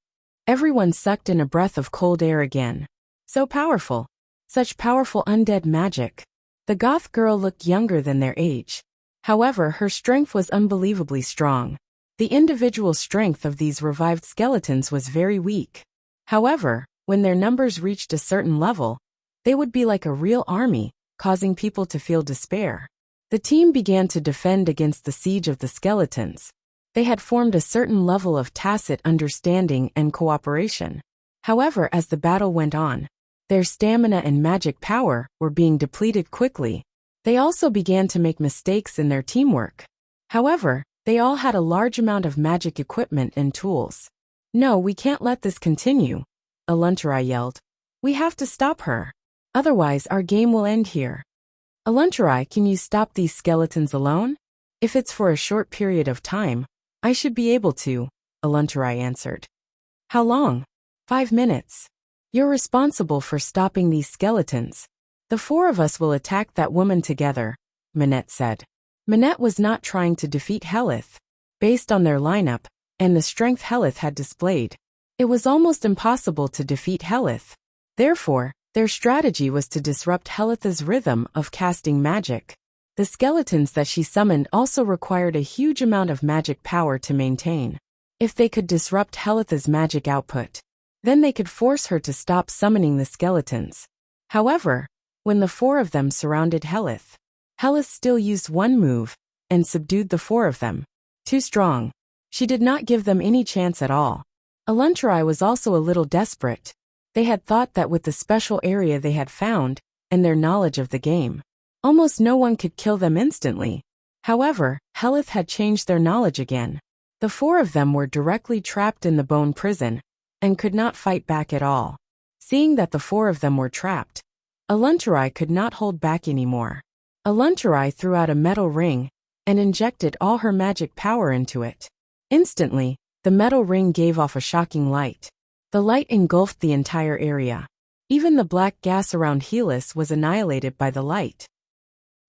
Everyone sucked in a breath of cold air again. So powerful. Such powerful undead magic. The goth girl looked younger than their age. However, her strength was unbelievably strong. The individual strength of these revived skeletons was very weak. However, when their numbers reached a certain level, they would be like a real army, causing people to feel despair. The team began to defend against the siege of the skeletons. They had formed a certain level of tacit understanding and cooperation. However, as the battle went on, their stamina and magic power were being depleted quickly. They also began to make mistakes in their teamwork. However, they all had a large amount of magic equipment and tools. No, we can't let this continue, Aluntarai yelled. We have to stop her. Otherwise, our game will end here. Aluntarai, can you stop these skeletons alone? If it's for a short period of time, I should be able to, Aluntarai answered. How long? 5 minutes. You're responsible for stopping these skeletons. The 4 of us will attack that woman together, Minette said. Minette was not trying to defeat Helith. Based on their lineup, and the strength Helith had displayed, it was almost impossible to defeat Helith. Therefore, their strategy was to disrupt Helith's rhythm of casting magic. The skeletons that she summoned also required a huge amount of magic power to maintain. If they could disrupt Helith's magic output, then they could force her to stop summoning the skeletons. However, when the 4 of them surrounded Helith, Helith still used one move and subdued the 4 of them. Too strong. She did not give them any chance at all. Aluntarai was also a little desperate. They had thought that with the special area they had found, and their knowledge of the game, almost no one could kill them instantly. However, Helith had changed their knowledge again. The 4 of them were directly trapped in the bone prison, and could not fight back at all. Seeing that the 4 of them were trapped, Aluntarai could not hold back anymore. Aluntarai threw out a metal ring, and injected all her magic power into it. Instantly, the metal ring gave off a shocking light. The light engulfed the entire area. Even the black gas around Helith was annihilated by the light.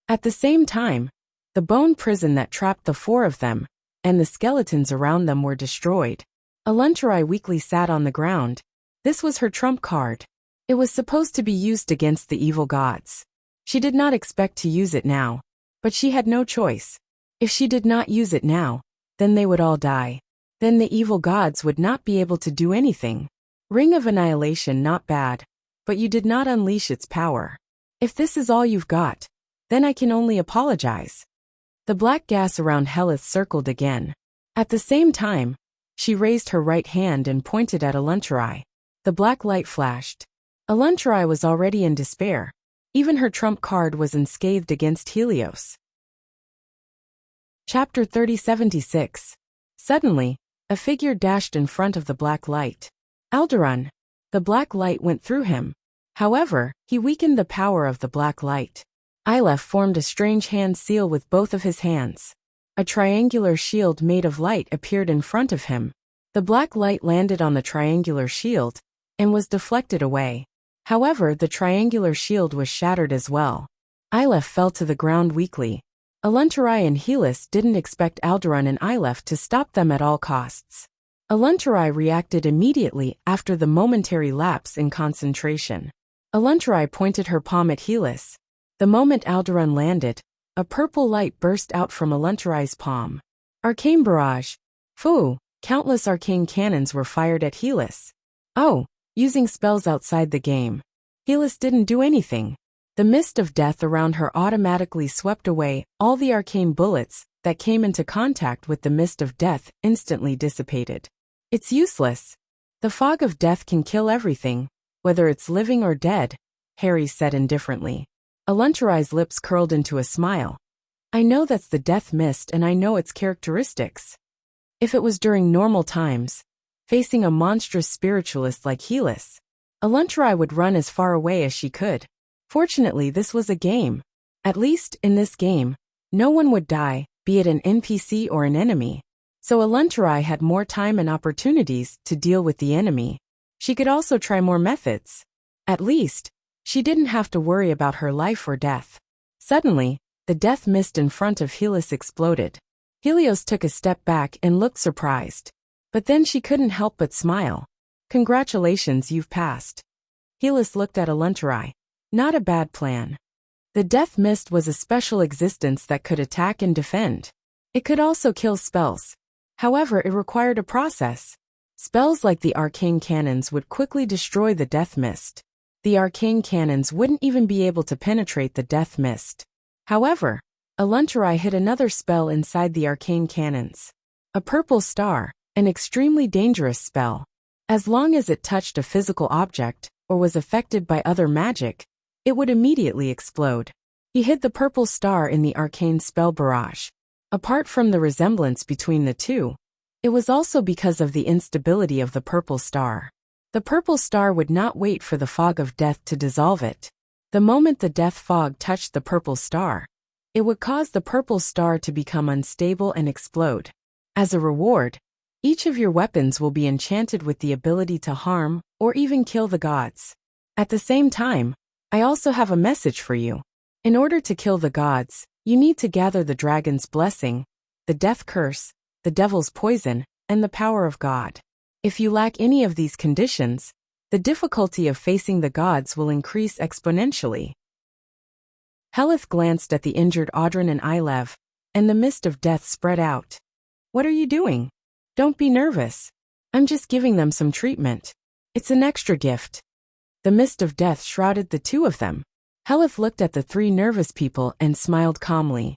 At the same time, the bone prison that trapped the 4 of them, and the skeletons around them were destroyed. Aluntarai weakly sat on the ground. This was her trump card. It was supposed to be used against the evil gods. She did not expect to use it now, but she had no choice. If she did not use it now, then they would all die. Then the evil gods would not be able to do anything. Ring of Annihilation, not bad, but you did not unleash its power. If this is all you've got, then I can only apologize. The black gas around Helith circled again. At the same time, she raised her right hand and pointed at Aluntarai. The black light flashed. Aluntarai was already in despair. Even her trump card was unscathed against Helios. Chapter 3076. Suddenly, a figure dashed in front of the black light. Alderaan. The black light went through him. However, he weakened the power of the black light. Aleph formed a strange hand seal with both of his hands. A triangular shield made of light appeared in front of him. The black light landed on the triangular shield, and was deflected away. However, the triangular shield was shattered as well. Aleph fell to the ground weakly. Aluntarai and Helith didn't expect Alderaan and Aleph to stop them at all costs. Aluntarai reacted immediately after the momentary lapse in concentration. Aluntarai pointed her palm at Helith. The moment Alderaan landed, a purple light burst out from Aluntarai's palm. Arcane barrage. Phoo! Countless arcane cannons were fired at Helith. Oh! Using spells outside the game. Helith didn't do anything. The mist of death around her automatically swept away all the arcane bullets that came into contact with the mist of death instantly dissipated. It's useless. The fog of death can kill everything, whether it's living or dead, Harry said indifferently. Aluntarai's lips curled into a smile. I know that's the death mist and I know its characteristics. If it was during normal times, facing a monstrous spiritualist like Helith, Aluntarai would run as far away as she could. Fortunately, this was a game. At least, in this game, no one would die, be it an NPC or an enemy. So Aluntarai had more time and opportunities to deal with the enemy. She could also try more methods. At least, she didn't have to worry about her life or death. Suddenly, the death mist in front of Helios exploded. Helios took a step back and looked surprised. But then she couldn't help but smile. Congratulations, you've passed. Helios looked at Aluntarai. Not a bad plan. The death mist was a special existence that could attack and defend. It could also kill spells. However, it required a process. Spells like the arcane cannons would quickly destroy the death mist. The arcane cannons wouldn't even be able to penetrate the death mist. However, Aluntarai hit another spell inside the arcane cannons. A purple star, an extremely dangerous spell. As long as it touched a physical object, or was affected by other magic, it would immediately explode. He hid the purple star in the arcane spell barrage. Apart from the resemblance between the two, it was also because of the instability of the purple star. The purple star would not wait for the fog of death to dissolve it. The moment the death fog touched the purple star, it would cause the purple star to become unstable and explode. As a reward, each of your weapons will be enchanted with the ability to harm or even kill the gods. At the same time, I also have a message for you. In order to kill the gods, you need to gather the dragon's blessing, the death curse, the devil's poison, and the power of God. If you lack any of these conditions, the difficulty of facing the gods will increase exponentially. Helith glanced at the injured Audrin and Ilev, and the mist of death spread out. What are you doing? Don't be nervous. I'm just giving them some treatment. It's an extra gift. The mist of death shrouded the two of them. Helith looked at the three nervous people and smiled calmly.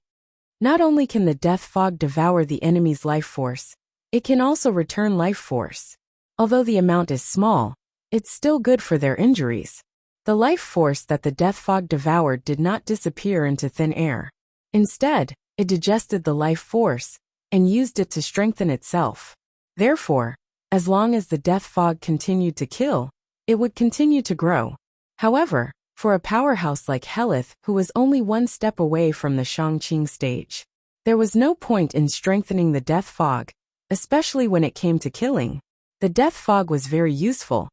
Not only can the death fog devour the enemy's life force, it can also return life force. Although the amount is small, it's still good for their injuries. The life force that the death fog devoured did not disappear into thin air. Instead, it digested the life force and used it to strengthen itself. Therefore, as long as the death fog continued to kill, it would continue to grow. However, for a powerhouse like Helith, who was only one step away from the Shangqing stage, there was no point in strengthening the death fog, especially when it came to killing. The death fog was very useful,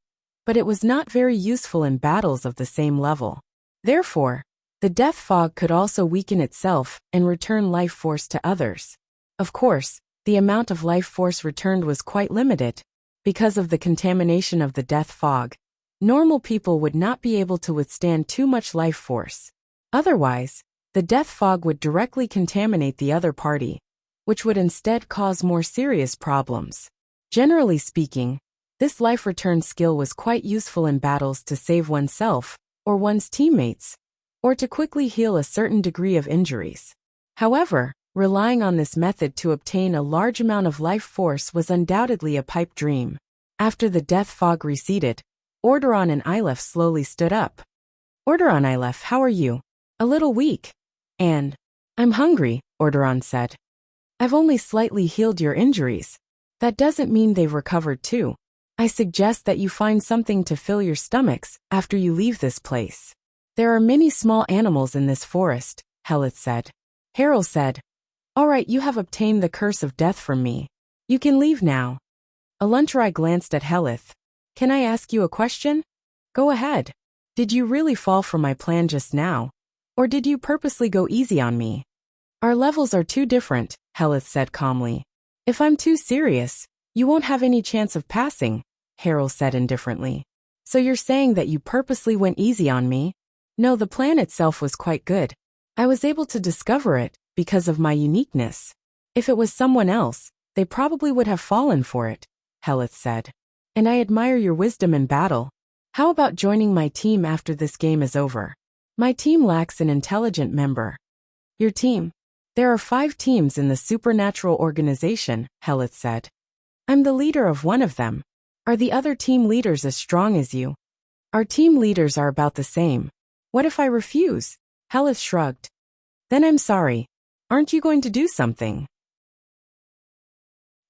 but it was not very useful in battles of the same level. Therefore, the death fog could also weaken itself and return life force to others. Of course, the amount of life force returned was quite limited. Because of the contamination of the death fog, normal people would not be able to withstand too much life force. Otherwise, the death fog would directly contaminate the other party, which would instead cause more serious problems. Generally speaking, this life return skill was quite useful in battles to save oneself, or one's teammates, or to quickly heal a certain degree of injuries. However, relying on this method to obtain a large amount of life force was undoubtedly a pipe dream. After the death fog receded, Orderon and Ilev slowly stood up. Orderon, Ilev, how are you? A little weak. And, I'm hungry, Orderon said. I've only slightly healed your injuries. That doesn't mean they've recovered too. I suggest that you find something to fill your stomachs after you leave this place. There are many small animals in this forest, Helith said. Harel said, All right, you have obtained the curse of death from me. You can leave now. Aluntarai glanced at Helith. Can I ask you a question? Go ahead. Did you really fall for my plan just now? Or did you purposely go easy on me? Our levels are too different, Helith said calmly. If I'm too serious, you won't have any chance of passing, Harel said indifferently. So you're saying that you purposely went easy on me? No, the plan itself was quite good. I was able to discover it because of my uniqueness. If it was someone else, they probably would have fallen for it, Helith said. And I admire your wisdom in battle. How about joining my team after this game is over? My team lacks an intelligent member. Your team? There are 5 teams in the supernatural organization, Helith said. I'm the leader of one of them. Are the other team leaders as strong as you? Our team leaders are about the same. What if I refuse? Helith shrugged. Then I'm sorry. Aren't you going to do something?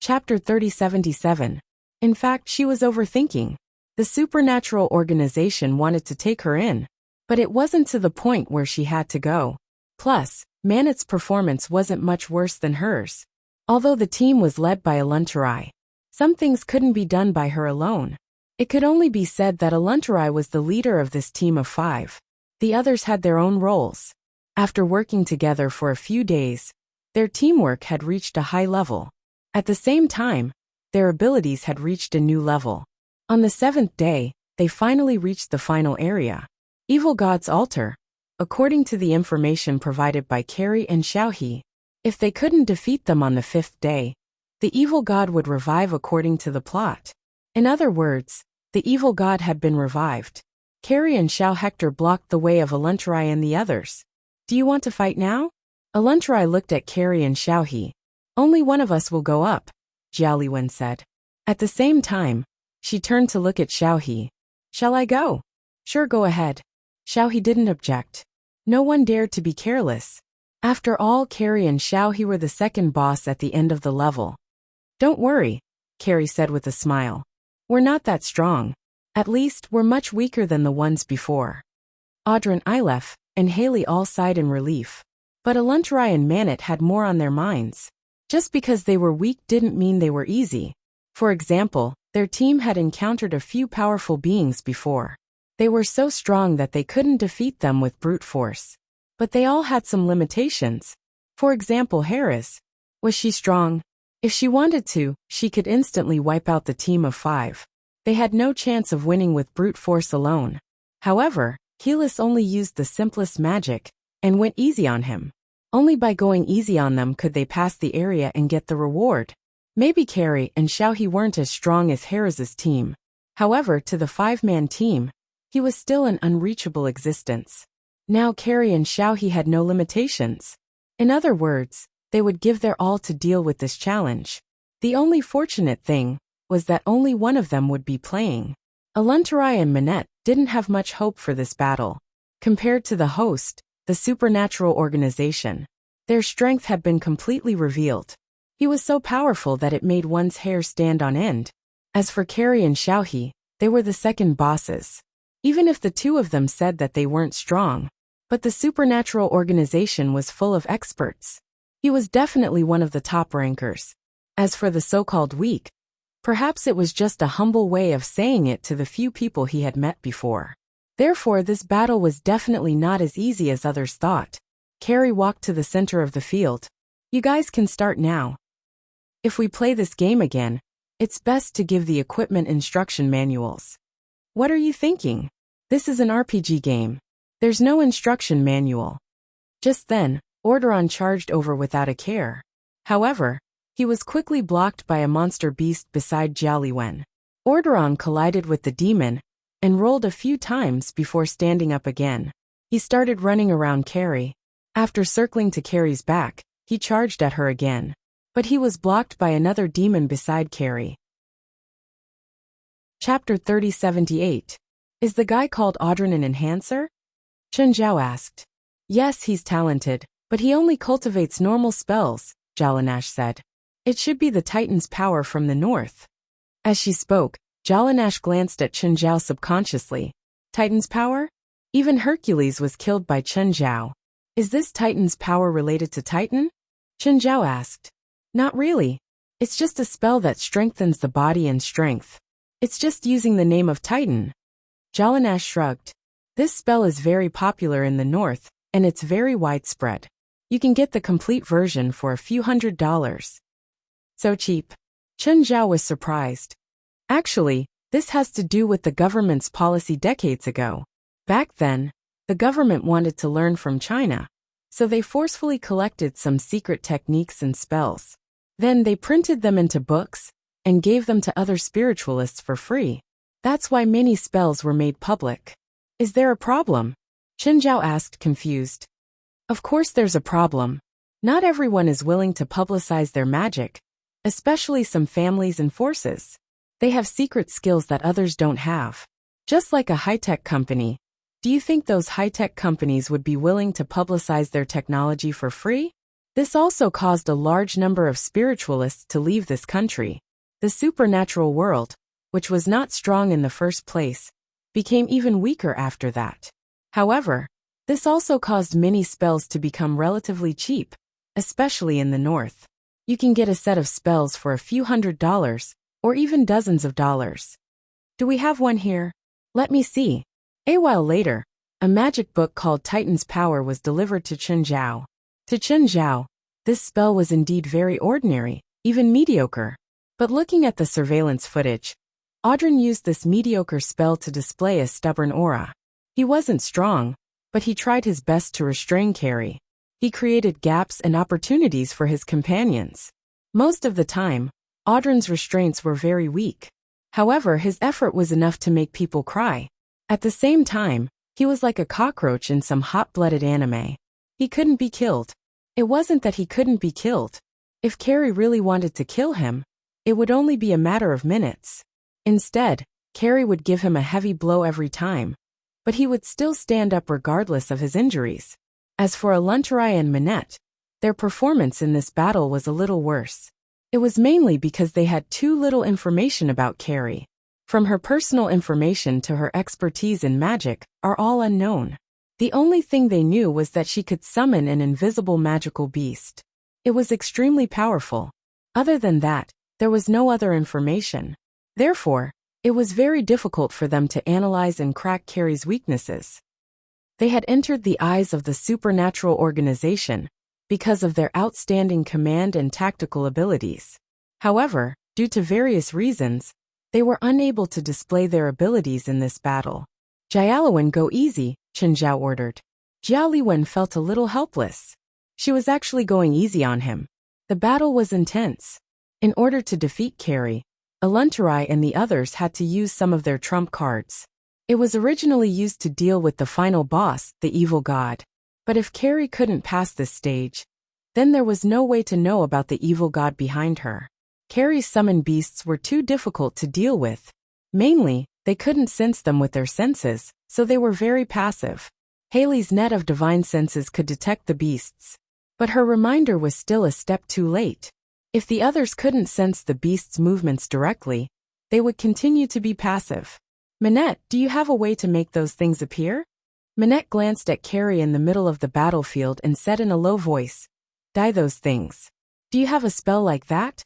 Chapter 3077. In fact, she was overthinking. The supernatural organization wanted to take her in, but it wasn't to the point where she had to go. Plus, Manet's performance wasn't much worse than hers. Although the team was led by Aluntarai, some things couldn't be done by her alone. It could only be said that Aluntarai was the leader of this team of 5. The others had their own roles. After working together for a few days, their teamwork had reached a high level. At the same time, their abilities had reached a new level. On the 7th day, they finally reached the final area. Evil God's Altar. According to the information provided by Carrie and Xiaohe, if they couldn't defeat them on the 5th day, the evil god would revive according to the plot. In other words, the evil god had been revived. Carrie and Xiao Hector blocked the way of Aluntarai and the others. Do you want to fight now? Aluntarai looked at Carrie and Xiaohe. Only one of us will go up, Jiao Liwen said. At the same time, she turned to look at Xiaohe. Shall I go? Sure, go ahead. Xiaohe didn't object. No one dared to be careless. After all, Carrie and Xiaohe were the second boss at the end of the level. Don't worry, Carrie said with a smile. We're not that strong. At least, we're much weaker than the ones before. Audran, Ilef, and Haley all sighed in relief. But Aluntarai and Manet had more on their minds. Just because they were weak didn't mean they were easy. For example, their team had encountered a few powerful beings before. They were so strong that they couldn't defeat them with brute force. But they all had some limitations. For example, Harris. Was she strong? If she wanted to, she could instantly wipe out the team of 5. They had no chance of winning with brute force alone. However, Helis only used the simplest magic, and went easy on him. Only by going easy on them could they pass the area and get the reward. Maybe Carrie and Xiaohe weren't as strong as Harris's team. However, to the 5-man team, he was still an unreachable existence. Now Carrie and Xiaohe had no limitations. In other words, they would give their all to deal with this challenge. The only fortunate thing was that only one of them would be playing. Aluntarai and Manette didn't have much hope for this battle. Compared to the host, the supernatural organization, their strength had been completely revealed. He was so powerful that it made one's hair stand on end. As for Carrie and Xiaohe, they were the second bosses. Even if the two of them said that they weren't strong, but the supernatural organization was full of experts. He was definitely one of the top rankers. As for the so-called weak, perhaps it was just a humble way of saying it to the few people he had met before. Therefore, this battle was definitely not as easy as others thought. Carrie walked to the center of the field. You guys can start now. If we play this game again, it's best to give the equipment instruction manuals. What are you thinking? This is an RPG game. There's no instruction manual. Just then, Orderon charged over without a care. However, he was quickly blocked by a monster beast beside Jiao Liwen. Orderon collided with the demon and rolled a few times before standing up again. He started running around Carrie. After circling to Carrie's back, he charged at her again. But he was blocked by another demon beside Carrie. Chapter 3078. Is the guy called Audran an enhancer? Chen Zhao asked. Yes, he's talented, but he only cultivates normal spells, Jalanash said. It should be the Titan's power from the north. As she spoke, Jalanash glanced at Chen Zhao subconsciously. Titan's power? Even Hercules was killed by Chen Zhao. Is this Titan's power related to Titan? Chen Zhao asked. Not really. It's just a spell that strengthens the body and strength. It's just using the name of Titan. Jalanash shrugged. This spell is very popular in the north, and it's very widespread. You can get the complete version for a few $100s. So cheap. Chen Zhao was surprised. Actually, this has to do with the government's policy decades ago. Back then, the government wanted to learn from China, so they forcefully collected some secret techniques and spells. Then they printed them into books and gave them to other spiritualists for free. That's why many spells were made public. Is there a problem? Chen Zhao asked, confused. Of course there's a problem. Not everyone is willing to publicize their magic, especially some families and forces. They have secret skills that others don't have. Just like a high-tech company. Do you think those high-tech companies would be willing to publicize their technology for free? This also caused a large number of spiritualists to leave this country. The supernatural world, which was not strong in the first place, became even weaker after that. However, This also caused many spells to become relatively cheap, especially in the north. You can get a set of spells for a few $100s, or even dozens of dollars. Do we have one here? Let me see. A while later, a magic book called Titan's Power was delivered to Chen Zhao. To Chen Zhao, this spell was indeed very ordinary, even mediocre. But looking at the surveillance footage, Audrin used this mediocre spell to display a stubborn aura. He wasn't strong, but he tried his best to restrain Carrie. He created gaps and opportunities for his companions. Most of the time, Audrin's restraints were very weak. However, his effort was enough to make people cry. At the same time, he was like a cockroach in some hot-blooded anime. He couldn't be killed. It wasn't that he couldn't be killed. If Carrie really wanted to kill him, it would only be a matter of minutes. Instead, Carrie would give him a heavy blow every time, but he would still stand up regardless of his injuries. As for Aluntarai and Minette, their performance in this battle was a little worse. It was mainly because they had too little information about Carrie. From her personal information to her expertise in magic are all unknown. The only thing they knew was that she could summon an invisible magical beast. It was extremely powerful. Other than that, there was no other information. Therefore, it was very difficult for them to analyze and crack Carrie's weaknesses. They had entered the eyes of the supernatural organization because of their outstanding command and tactical abilities. However, due to various reasons, they were unable to display their abilities in this battle. Jialuan, go easy, Chen Zhao ordered. Jia Liwen felt a little helpless. She was actually going easy on him. The battle was intense. In order to defeat Carrie, Aluntarai and the others had to use some of their trump cards. It was originally used to deal with the final boss, the evil god. But if Carrie couldn't pass this stage, then there was no way to know about the evil god behind her. Carrie's summoned beasts were too difficult to deal with. Mainly, they couldn't sense them with their senses, so they were very passive. Haley's net of divine senses could detect the beasts, but her reminder was still a step too late. If the others couldn't sense the beast's movements directly, they would continue to be passive. Minette, do you have a way to make those things appear? Minette glanced at Carrie in the middle of the battlefield and said in a low voice, "Dye those things. Do you have a spell like that?"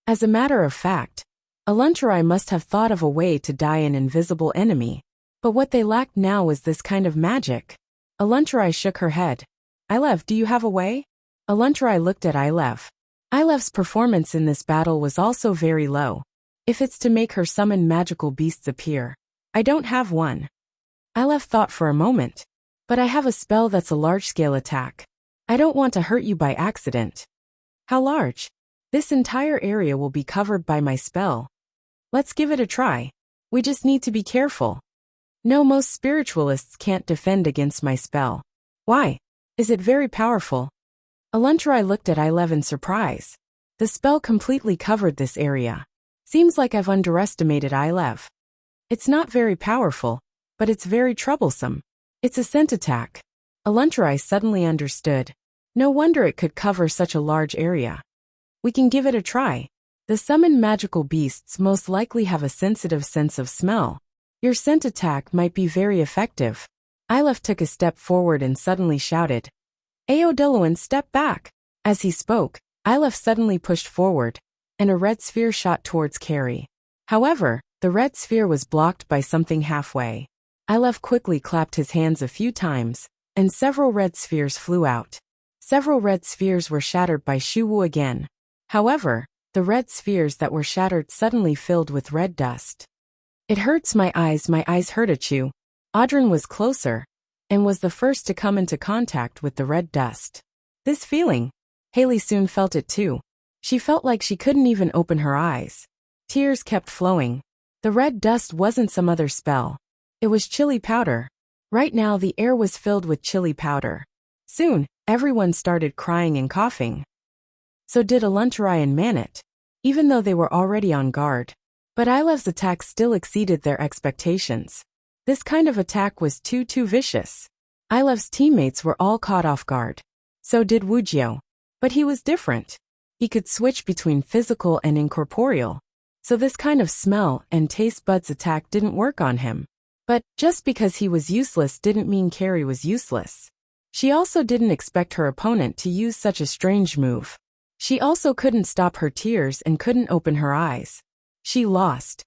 As a matter of fact, Aluntarai must have thought of a way to dye an invisible enemy, but what they lacked now was this kind of magic. Aluntarai shook her head. "Ilev, do you have a way?" Aluntarai looked at Ilev. Ilev's performance in this battle was also very low. If it's to make her summon magical beasts appear, I don't have one. Ilev thought for a moment. But I have a spell that's a large-scale attack. I don't want to hurt you by accident. How large? This entire area will be covered by my spell. Let's give it a try. We just need to be careful. No, most spiritualists can't defend against my spell. Why? Is it very powerful? Aluntarai looked at Ilev in surprise. The spell completely covered this area. Seems like I've underestimated Ilev. It's not very powerful, but it's very troublesome. It's a scent attack. Aluntarai suddenly understood. No wonder it could cover such a large area. We can give it a try. The summoned magical beasts most likely have a sensitive sense of smell. Your scent attack might be very effective. Ilev took a step forward and suddenly shouted, "Aodiluan, step back!" As he spoke, Ilev suddenly pushed forward, and a red sphere shot towards Carrie. However, the red sphere was blocked by something halfway. Ilev quickly clapped his hands a few times, and several red spheres flew out. Several red spheres were shattered by Shuwu again. However, the red spheres that were shattered suddenly filled with red dust. "It hurts my eyes hurt at you." Audrin was closer, and was the first to come into contact with the red dust. This feeling, Haley soon felt it too. She felt like she couldn't even open her eyes. Tears kept flowing. The red dust wasn't some other spell. It was chili powder. Right now the air was filled with chili powder. Soon, everyone started crying and coughing. So did Aluntarai and Manit, even though they were already on guard. But Ilev's attack still exceeded their expectations. This kind of attack was too vicious. Ilev's teammates were all caught off guard. So did Wuxia. But he was different. He could switch between physical and incorporeal. So this kind of smell and taste buds attack didn't work on him. But just because he was useless didn't mean Carrie was useless. She also didn't expect her opponent to use such a strange move. She also couldn't stop her tears and couldn't open her eyes. She lost.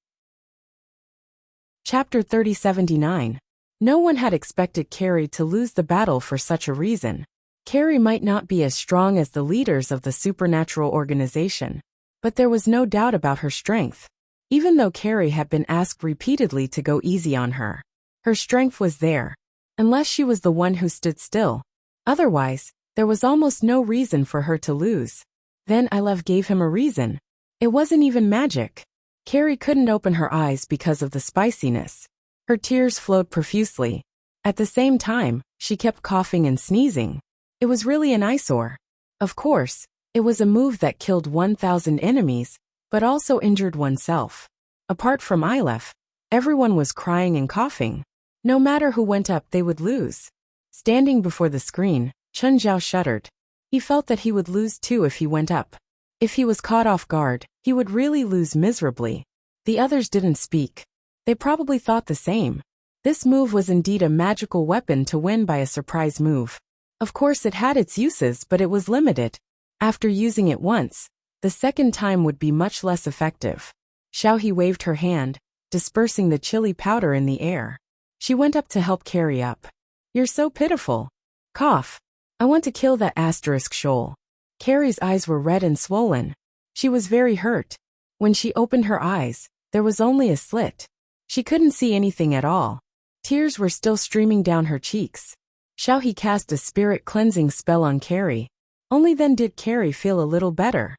Chapter 3079. No one had expected Carrie to lose the battle for such a reason. Carrie might not be as strong as the leaders of the supernatural organization, but there was no doubt about her strength. Even though Carrie had been asked repeatedly to go easy on her, her strength was there, unless she was the one who stood still. Otherwise, there was almost no reason for her to lose. Then Ilov gave him a reason. It wasn't even magic. Carrie couldn't open her eyes because of the spiciness. Her tears flowed profusely. At the same time, she kept coughing and sneezing. It was really an eyesore. Of course, it was a move that killed 1,000 enemies, but also injured oneself. Apart from Ilov, everyone was crying and coughing. No matter who went up, they would lose. Standing before the screen, Chun Zhao shuddered. He felt that he would lose too if he went up. If he was caught off guard, he would really lose miserably. The others didn't speak. They probably thought the same. This move was indeed a magical weapon to win by a surprise move. Of course it had its uses, but it was limited. After using it once, the second time would be much less effective. Xiaohe waved her hand, dispersing the chili powder in the air. She went up to help Carrie up. You're so pitiful. Cough. I want to kill that asterisk shoal. Carrie's eyes were red and swollen. She was very hurt. When she opened her eyes, there was only a slit. She couldn't see anything at all. Tears were still streaming down her cheeks. Xiaohe cast a spirit cleansing spell on Carrie. Only then did Carrie feel a little better.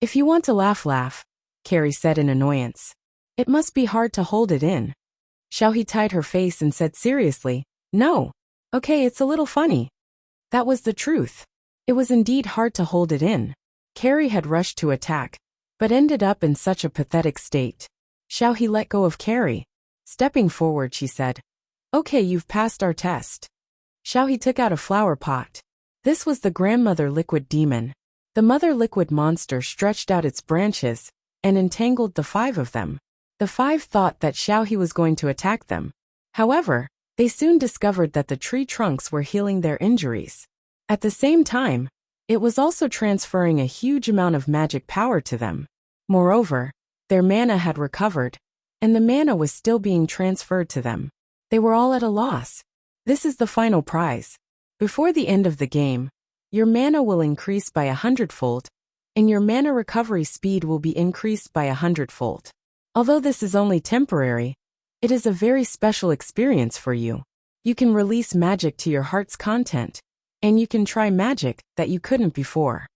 If you want to laugh, Carrie said in annoyance. It must be hard to hold it in. Xiaohe tied her face and said seriously, no. Okay, it's a little funny. That was the truth. It was indeed hard to hold it in. Carrie had rushed to attack, but ended up in such a pathetic state. Xiaohe let go of Carrie. Stepping forward, she said, okay, you've passed our test. Xiaohe took out a flower pot. This was the grandmother liquid demon. The mother liquid monster stretched out its branches and entangled the 5 of them. The 5 thought that Xiaohe was going to attack them. However, they soon discovered that the tree trunks were healing their injuries. At the same time, it was also transferring a huge amount of magic power to them. Moreover, their mana had recovered, and the mana was still being transferred to them. They were all at a loss. This is the final prize. Before the end of the game, your mana will increase by 100-fold, and your mana recovery speed will be increased by 100-fold. Although this is only temporary, it is a very special experience for you. You can release magic to your heart's content, and you can try magic that you couldn't before.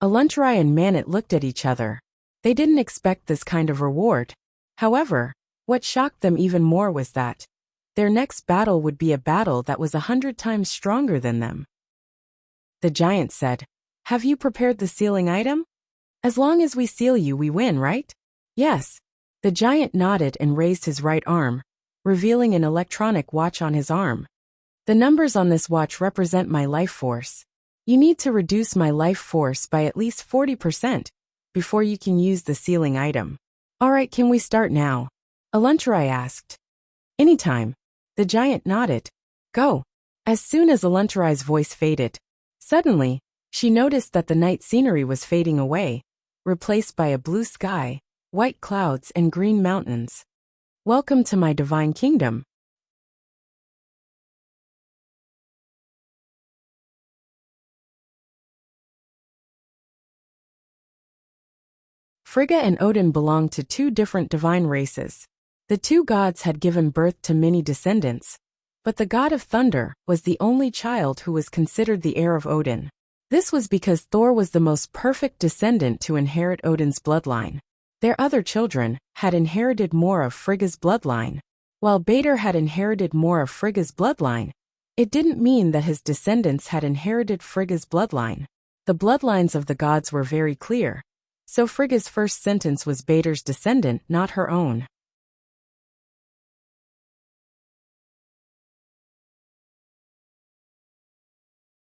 Aluntarai and Manit looked at each other. They didn't expect this kind of reward. However, what shocked them even more was that their next battle would be a battle that was 100 times stronger than them. The giant said, have you prepared the sealing item? As long as we seal you, we win, right? Yes. The giant nodded and raised his right arm, revealing an electronic watch on his arm. The numbers on this watch represent my life force. You need to reduce my life force by at least 40% before you can use the sealing item. Alright, can we start now? Aluntarai asked. Anytime. The giant nodded. Go. As soon as Aluntarai's voice faded, suddenly, she noticed that the night scenery was fading away, replaced by a blue sky, white clouds and green mountains. Welcome to my divine kingdom. Frigga and Odin belonged to 2 different divine races. The 2 gods had given birth to many descendants, but the god of thunder was the only child who was considered the heir of Odin. This was because Thor was the most perfect descendant to inherit Odin's bloodline. Their other children had inherited more of Frigga's bloodline. While Balder had inherited more of Frigga's bloodline, it didn't mean that his descendants had inherited Frigga's bloodline. The bloodlines of the gods were very clear, so Frigga's first sentence was Balder's descendant, not her own.